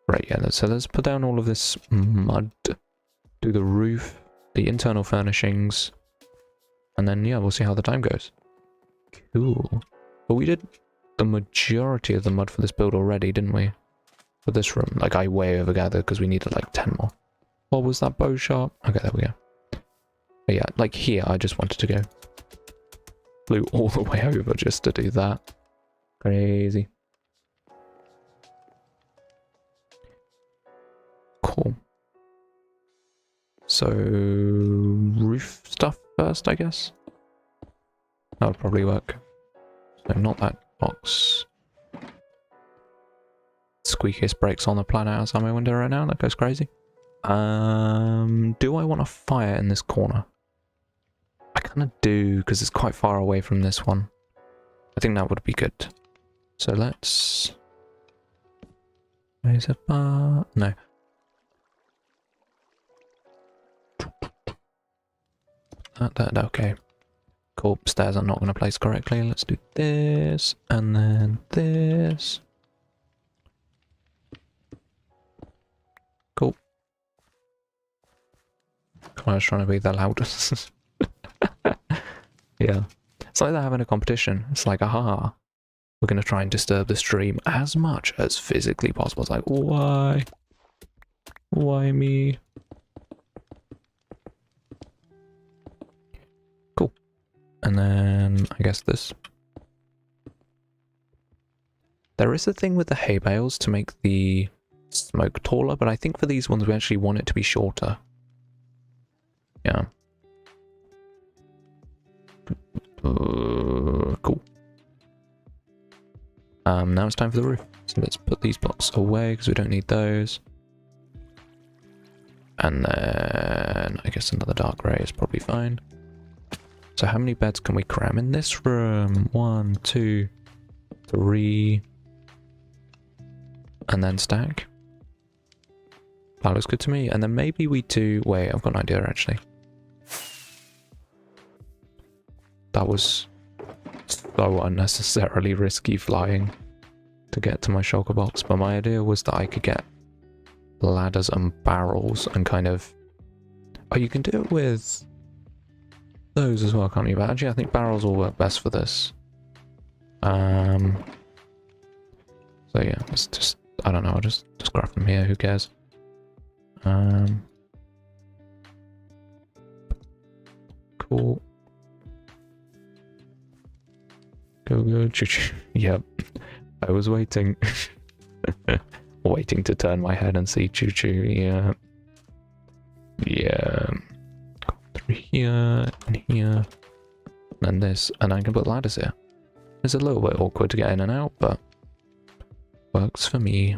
A: Right, yeah, so let's put down all of this mud. Do the roof, the internal furnishings. And then, yeah, we'll see how the time goes. Cool. But we did the majority of the mud for this build already, didn't we? For this room. Like, I way overgathered because we needed like 10 more. What was that bow sharp? Okay, there we go. But yeah, like here, I just wanted to go. Flew all the way over just to do that. Crazy. Cool. So, roof stuff first, I guess? That would probably work. So, not that box. Squeakiest brakes on the planet outside my window right now. That goes crazy. Do I want a fire in this corner? I kind of do, because it's quite far away from this one. I think that would be good. So let's... Raise a bar... No. Okay. Cool. Stairs I'm not going to place correctly. Let's do this, and then this. Cool. I was trying to be the loudest. Yeah. It's like they're having a competition. It's like, aha. We're going to try and disturb the stream as much as physically possible. It's like, why? Why me? Cool. And then, I guess this. There is a thing with the hay bales to make the smoke taller, but I think for these ones we actually want it to be shorter. Yeah. Cool. Now it's time for the roof. So let's put these blocks away because we don't need those. And then I guess another dark grey is probably fine. So how many beds can we cram in this room? 1, 2, 3, and then stack. That looks good to me. And then maybe we do... Wait, I've got an idea actually. That was so unnecessarily risky flying to get to my shulker box, but my idea was that I could get ladders and barrels and kind of... Oh, you can do it with those as well, can't you? But actually, I think barrels will work best for this. So yeah, let's just... I don't know, I'll just grab them here, who cares? Cool. Go, choo-choo. Yep. I was waiting. Waiting to turn my head and see choo-choo. Yeah. Yeah. 3 here, and here. And this. And I can put ladders here. It's a little bit awkward to get in and out, but works for me.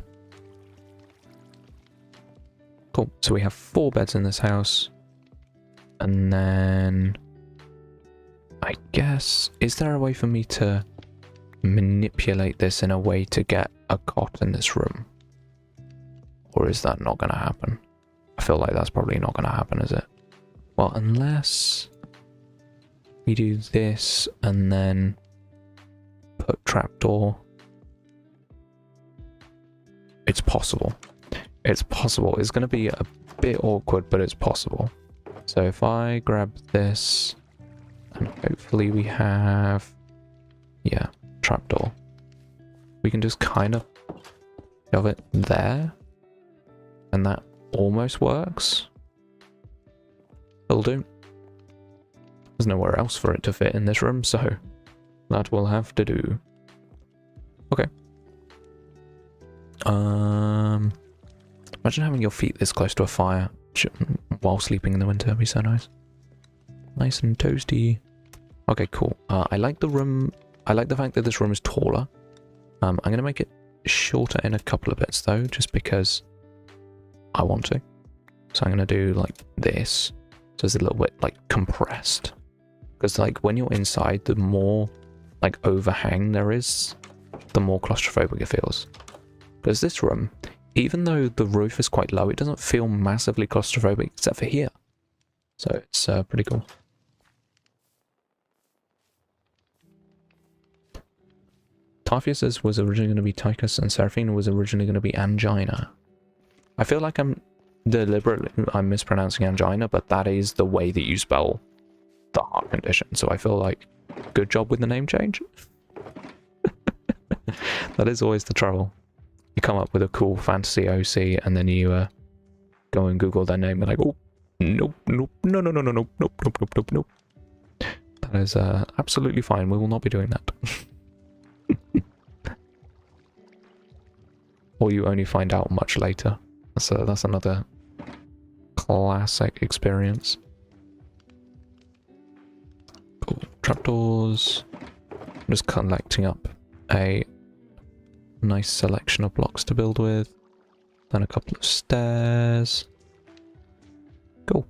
A: Cool. So we have 4 beds in this house. And then... I guess... Is there a way for me to manipulate this in a way to get a cot in this room? Or is that not going to happen? I feel like that's probably not going to happen, is it? Well, unless we do this and then put trapdoor. It's possible. It's possible. It's going to be a bit awkward, but it's possible. So if I grab this, and hopefully we have, yeah, trapdoor. We can just kind of shove it there, and that almost works. It'll do. There's nowhere else for it to fit in this room, so that will have to do. Okay. Imagine having your feet this close to a fire while sleeping in the winter. It'd be so nice. Nice and toasty. Okay, cool. I like the room. I like the fact that this room is taller. I'm going to make it shorter in a couple of bits, though, just because I want to. So I'm going to do, like, this. So it's a little bit, like, compressed. Because, like, when you're inside, the more, like, overhang there is, the more claustrophobic it feels. Because this room even though the roof is quite low, it doesn't feel massively claustrophobic, except for here. So it's pretty cool. Typhus was originally going to be Tychus, and Seraphina was originally going to be Angina. I feel like I'm mispronouncing angina, but that is the way that you spell the heart condition. So I feel like, good job with the name change. That is always the trouble. You come up with a cool fantasy OC, and then you go and Google their name, and like, oh, nope, nope, no, no, no, no, nope, nope, nope, nope, nope, nope. That is absolutely fine. We will not be doing that. Or you only find out much later. That's another classic experience. Cool. Trapdoors. I'm just collecting up a nice selection of blocks to build with. Then a couple of stairs. Cool.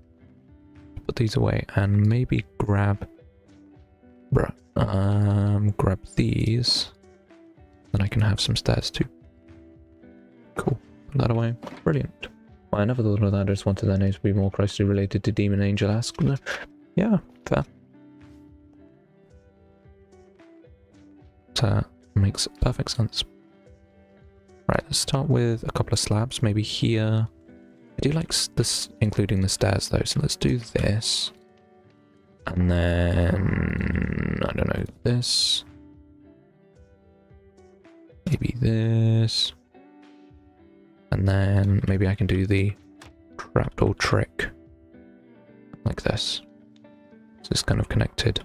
A: Put these away and maybe grab these. Then I can have some stairs too. Cool. Put that away. Brilliant. Well, I never thought of that. I just wanted their names to be more closely related to Demon Angel-esque. Yeah, fair. That makes perfect sense. Right, let's start with a couple of slabs. Maybe here. I do like this, including the stairs though, so let's do this. And then, I don't know, this. Maybe this. And then maybe I can do the trapdoor trick like this. So it's kind of connected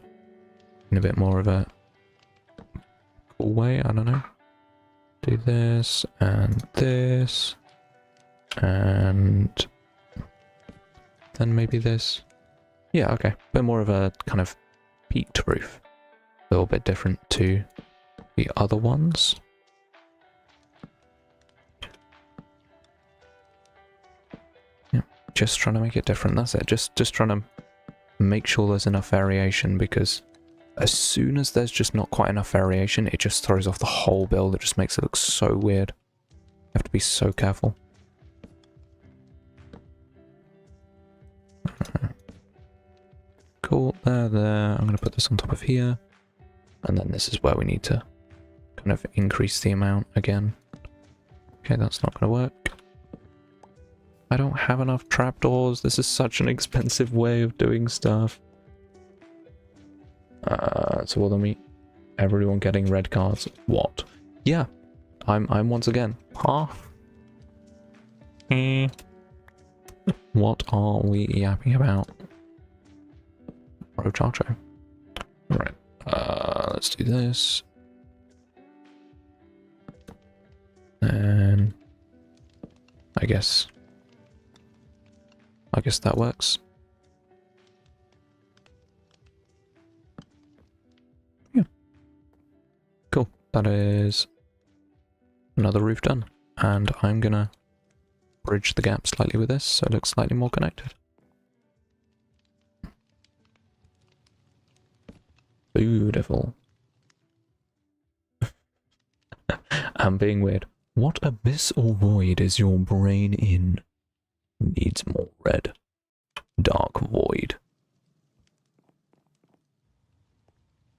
A: in a bit more of a cool way, I don't know. Do this and this. And then maybe this. Yeah, okay. A bit more of a kind of peaked roof. A little bit different to the other ones. Just trying to make it different, that's it. Just trying to make sure there's enough variation, because as soon as there's just not quite enough variation, it just throws off the whole build. It just makes it look so weird. You have to be so careful. Cool, there. I'm going to put this on top of here. And then this is where we need to kind of increase the amount again. Okay, that's not going to work. I don't have enough trapdoors. This is such an expensive way of doing stuff. So what are everyone getting red cards? What? Yeah, I'm once again. Huh? What are we yapping about? Rochacho. Right. Let's do this. And I guess that works. Yeah. Cool. That is another roof done. And I'm gonna bridge the gap slightly with this so it looks slightly more connected. Beautiful. I'm being weird. What abyss or void is your brain in? Needs more red. Dark void.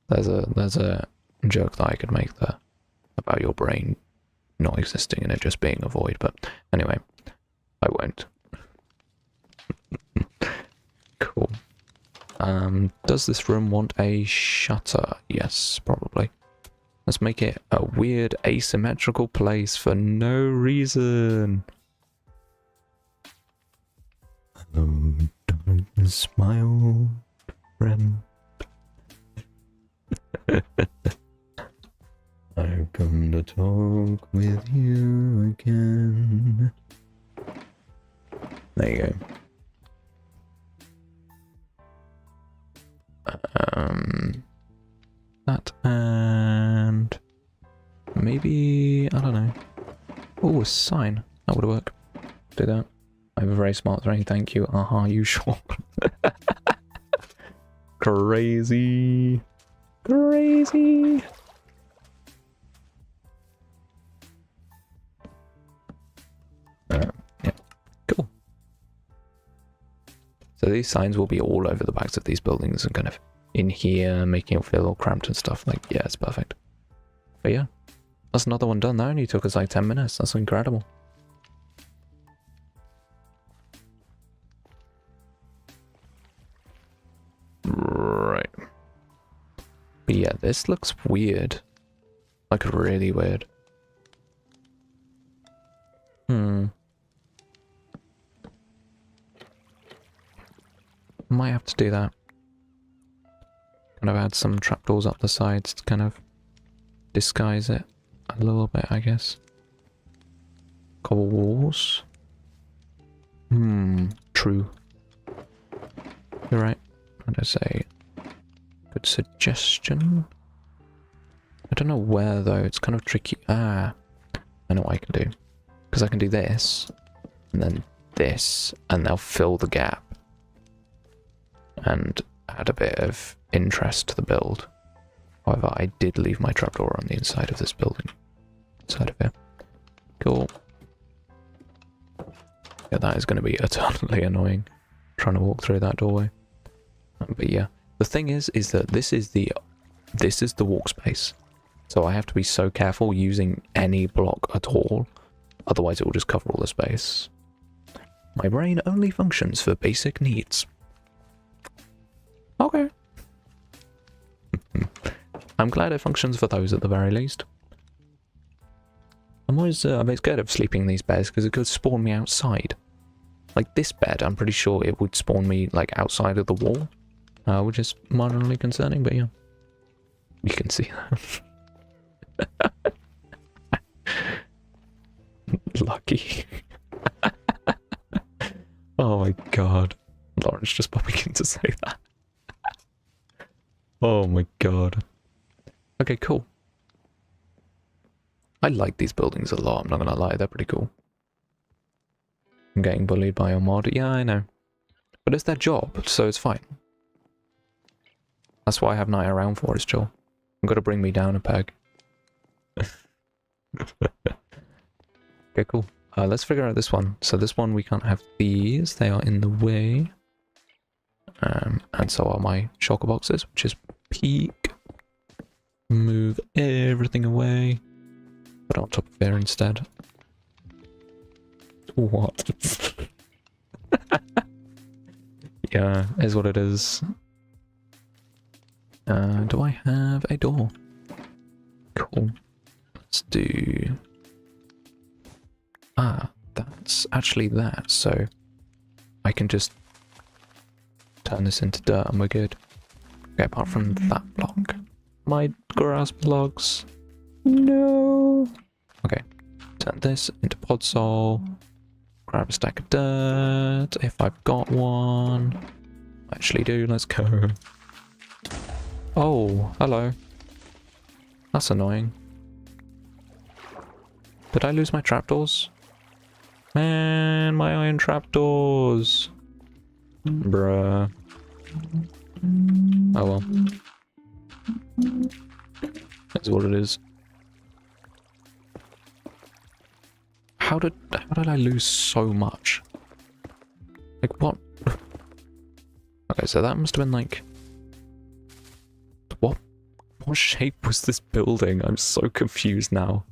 A: There's a joke that I could make there about your brain not existing and it just being a void, but anyway, I won't. Cool. Does this room want a shutter? Yes, probably. Let's make it a weird asymmetrical place for no reason. Hello, darkness, my old friend. I've come to talk with you again. There you go. That and maybe, I don't know. Oh, a sign. That would work. Do that. I have a very smart brain, thank you. You sure? Crazy. Crazy. So these signs will be all over the backs of these buildings and kind of in here, making it feel all cramped and stuff. Like, yeah, it's perfect. But yeah, that's another one done. That only took us like 10 minutes. That's incredible. Right. But yeah, this looks weird. Like, really weird. Might have to do that. Kind of add some trapdoors up the sides to kind of disguise it a little bit, I guess. Cobble walls. True. You're right. I'd say good suggestion. I don't know where though, it's kind of tricky. I know what I can do. Because I can do this, and then this, and they'll fill the gap. And add a bit of interest to the build. However, I did leave my trapdoor on the inside of this building. Inside of here. Cool. Yeah, that is going to be eternally annoying. Trying to walk through that doorway. But yeah, the thing is that this is the walk space. So I have to be so careful using any block at all. Otherwise it will just cover all the space. My brain only functions for basic needs. Okay. I'm glad it functions for those at the very least. I'm always a bit scared of sleeping in these beds because it could spawn me outside. Like this bed, I'm pretty sure it would spawn me like outside of the wall. Which is marginally concerning, but yeah. You can see that. Lucky. Oh my god. Lawrence just popping in to say that. Oh my god. Okay, cool. I like these buildings a lot, I'm not gonna lie, they're pretty cool. I'm getting bullied by a mod, yeah, I know. But it's their job, so it's fine. That's what I have Night around for, is chill. You've got to bring me down a peg. Okay, cool. Let's figure out this one. So this one, we can't have these, they are in the way. And so are my shulker boxes, which is peak. Move everything away. Put it on top of here instead. What? Yeah, is what it is. Do I have a door? Cool. Let's do... that's actually that, so I can just turn this into dirt and we're good. Okay, apart from that block. My grass blocks. No. Okay, turn this into podzol. Grab a stack of dirt, if I've got one. I actually do, let's go. Oh, hello. That's annoying. Did I lose my trapdoors? Man, my iron trapdoors. Bruh. Oh well. That's what it is. How did I lose so much? Like what? Okay, so that must have been like... What shape was this building? I'm so confused now.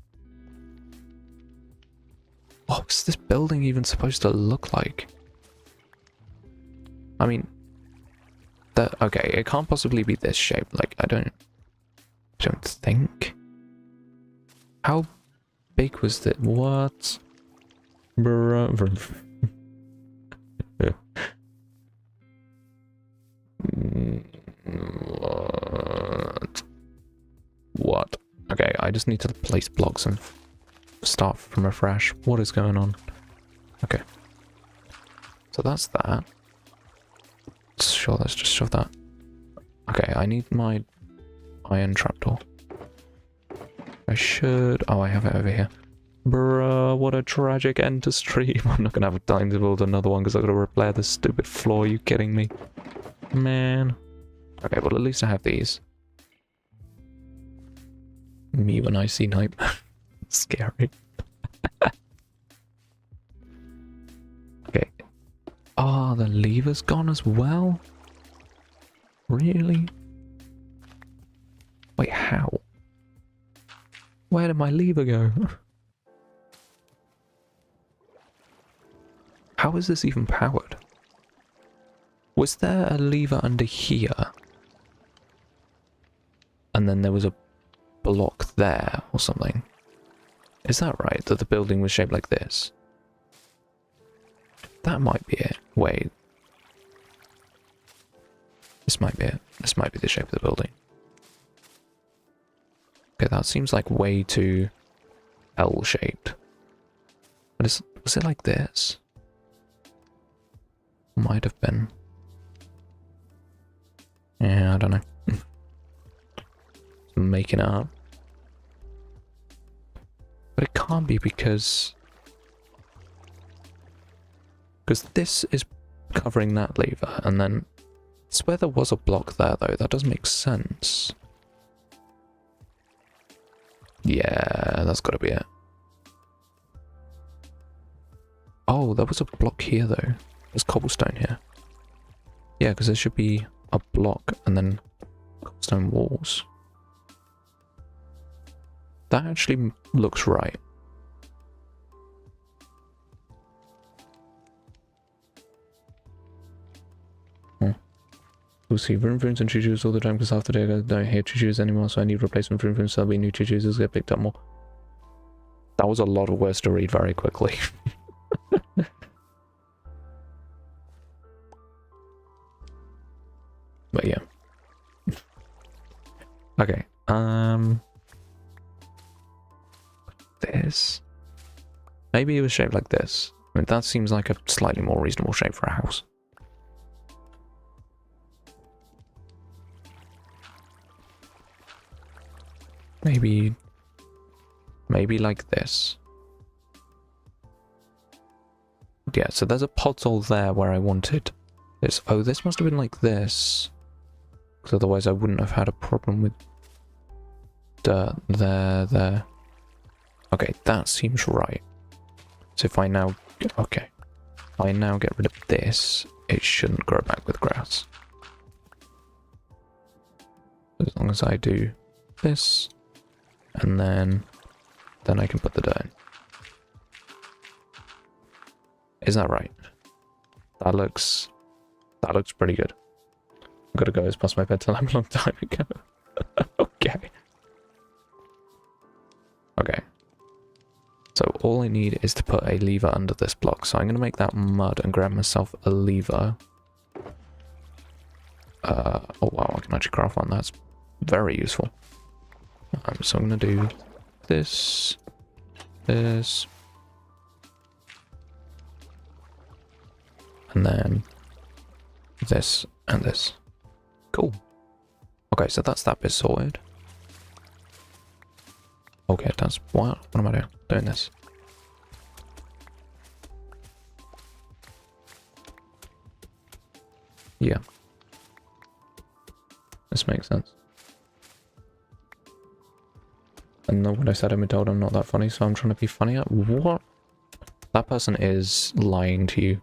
A: What was this building even supposed to look like? I mean... okay, it can't possibly be this shape. Like, I don't think. How big was that? What? What? Okay, I just need to place blocks and start from afresh. What is going on? Okay. So that's that. Sure, let's just shove that. Okay, I need my iron trapdoor. I should... Oh, I have it over here. Bruh, what a tragic end to stream. I'm not gonna have time to build another one because I've got to repair this stupid floor. Are you kidding me? Man. Okay, well at least I have these. Me when I see nightmare. Scary. Okay. Oh, the lever's gone as well? Really? Wait, how? Where did my lever go? How is this even powered? Was there a lever under here? And then there was a block there or something? Is that right? That the building was shaped like this? That might be it. Wait. This might be it. This might be the shape of the building. Okay, that seems like way too L-shaped. But was it like this? Might have been. Yeah, I don't know. Making it up. But it can't be because this is covering that lever, and then I swear there was a block there though. That does make sense. Yeah, that's gotta be it. Oh, there was a block here though. There's cobblestone here. Yeah, because there should be a block and then cobblestone walls. That actually looks right. We'll see vroom vrooms and choo-choos all the time because half the day I don't hear choo-choos anymore, so I need replacement vroom vrooms so there'll be new choo-choos get picked up more. That was a lot of words to read very quickly. But yeah. Okay, this. Maybe it was shaped like this. I mean, that seems like a slightly more reasonable shape for a house. Maybe like this. Yeah, so there's a pothole there where I wanted this. Oh, this must have been like this. Because otherwise I wouldn't have had a problem with dirt there. Okay, that seems right. So if I now... Okay. If I now get rid of this, it shouldn't grow back with grass. As long as I do this, and then I can put the dirt in. Is that right? That looks pretty good. I've got to go, it's past my bedtime a long time ago. Okay. Okay. So all I need is to put a lever under this block. So I'm going to make that mud and grab myself a lever. Oh wow, I can actually craft one. That's very useful. So I'm going to do this, and then this and this. Cool. Okay, so that's that bit sorted. Okay, that's what am I doing? Doing this. Yeah. This makes sense. And when I said I'm told I'm not that funny, so I'm trying to be funnier. What? That person is lying to you.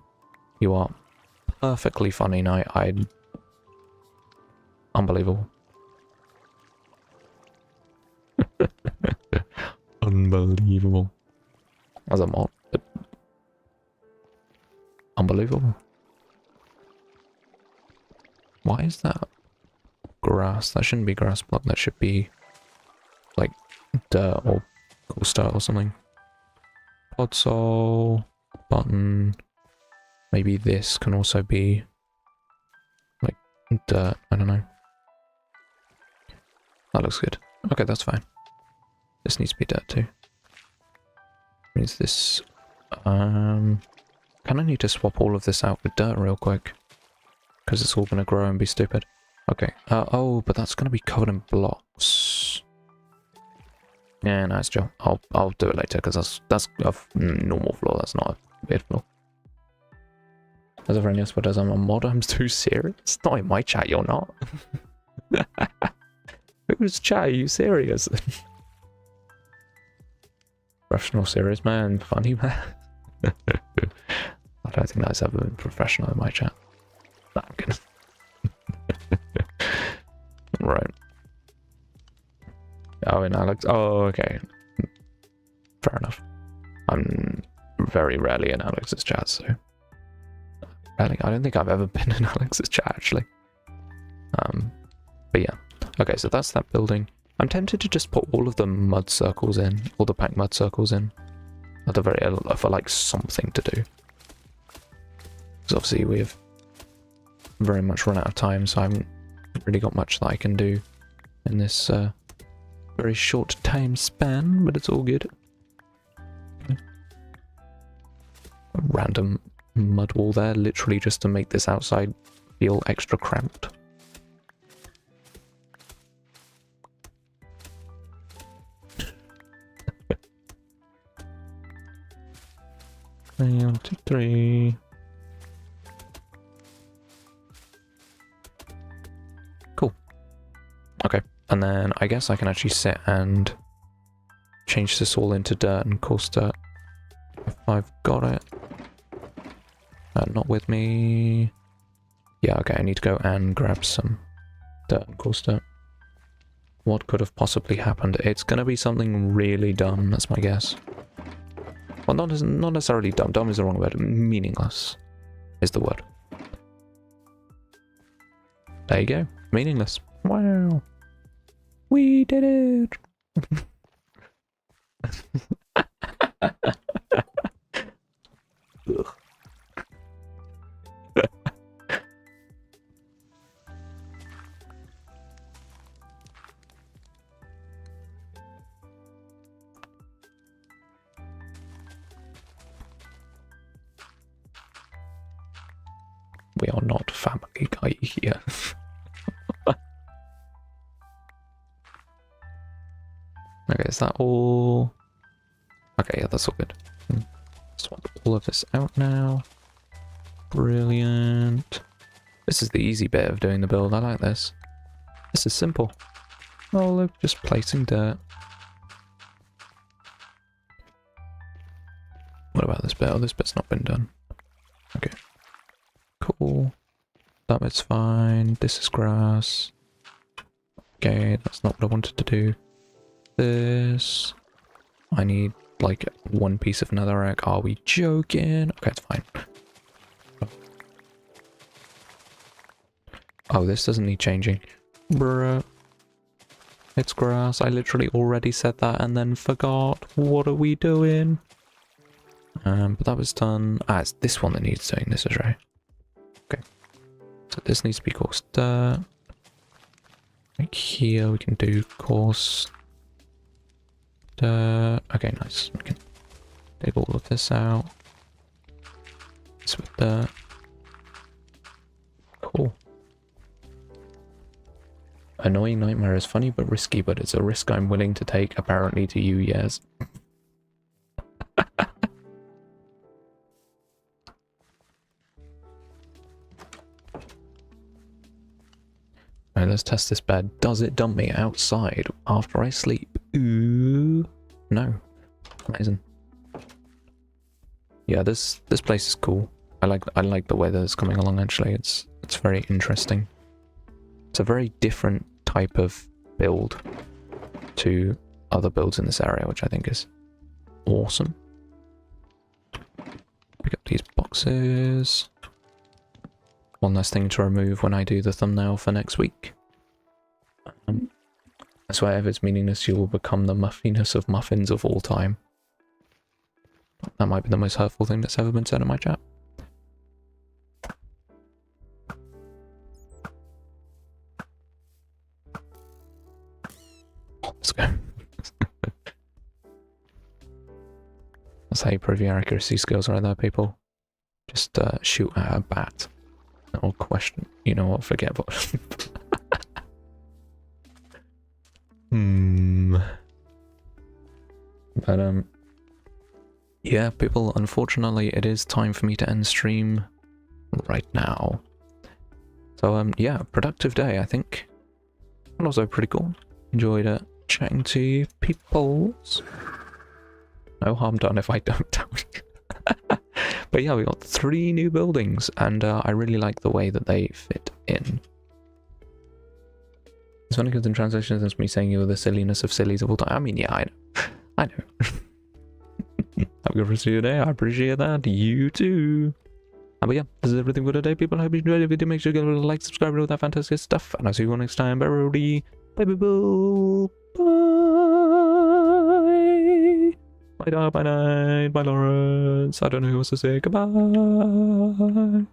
A: You are perfectly funny now. Unbelievable. Unbelievable. As a mod. Unbelievable. Why is that grass? That shouldn't be grass block. That should be like dirt or cool start or something. Podsole button. Maybe this can also be like dirt. I don't know. That looks good. Okay, that's fine. This needs to be dirt too. Means this. Kind of need to swap all of this out with dirt real quick, because it's all going to grow and be stupid. Okay. Oh, but that's going to be covered in blocks. Yeah, nice job. I'll do it later because that's a normal floor. That's not a weird floor. As a friend, yes, but as I'm a mod, I'm too serious. Not in my chat, you're not. Whose chat are you serious? Professional serious man, funny man. I don't think that's ever been professional in my chat. No, I'm kidding. Right. Oh, and Alex. Oh, okay. Fair enough. I'm very rarely in Alex's chat, so. Rarely. I don't think I've ever been in Alex's chat, actually. But yeah. Okay, so that's that building. I'm tempted to just put all of the mud circles in, all the packed mud circles in. At the very, for like something to do. Because obviously we've very much run out of time, so I haven't really got much that I can do in this very short time span, but it's all good. Okay. A random mud wall there, literally just to make this outside feel extra cramped. One, two, three. Cool. Okay, and then I guess I can actually sit and change this all into dirt and coarse dirt. If I've got it. Not with me. Yeah, okay, I need to go and grab some dirt and coarse dirt. What could have possibly happened? It's gonna be something really dumb, that's my guess. Well, not necessarily dumb. Dumb is the wrong word. Meaningless is the word. There you go. Meaningless. Wow. We did it. Ugh. We are not family guy here. Okay, is that all? Okay, yeah, that's all good. Swap all of this out now. Brilliant. This is the easy bit of doing the build. I like this. This is simple. Oh, look, just placing dirt. What about this bit? Oh, this bit's not been done. Okay. Cool. That bit's fine. This is grass. Okay, that's not what I wanted to do. This. I need, like, one piece of netherrack. Are we joking? Okay, it's fine. Oh, this doesn't need changing. Bruh. It's grass. I literally already said that and then forgot. What are we doing? But that was done. Ah, it's this one that needs doing. This is right. Okay. So this needs to be coarse dirt. Like here we can do coarse dirt. Okay, nice. We can dig all of this out. This with dirt. Cool. Annoying nightmare is funny but risky, but it's a risk I'm willing to take, apparently to you, yes. Alright, let's test this bed. Does it dump me outside after I sleep? Ooh. No. Amazing. Yeah, this place is cool. I like the way that it's coming along actually. It's very interesting. It's a very different type of build to other builds in this area, which I think is awesome. Pick up these boxes. One less thing to remove when I do the thumbnail for next week. I swear if it's meaningless, you will become the muffiness of muffins of all time. That might be the most hurtful thing that's ever been said in my chat. Let's go. That's how you prove your accuracy skills right there, people. Just shoot at a bat. No question. You know what? Forget what. But yeah, people, unfortunately it is time for me to end stream right now. So yeah, productive day I think. And also pretty cool. Enjoyed chatting to you peoples. No harm done if I don't tell you. But yeah, we got 3 new buildings, and I really like the way that they fit in. It's funny because in translation, it's me saying you're the silliness of sillies of all time. I mean, yeah, I know. I know. Have a good rest of your day. I appreciate that. You too. But yeah, this is everything for today, people. I hope you enjoyed the video. Make sure you give it a like, subscribe, and all that fantastic stuff. And I'll see you all next time. Bye, everybody. Bye, people. Bye. Bye, bye night. Bye, Lawrence. I don't know who wants to say goodbye.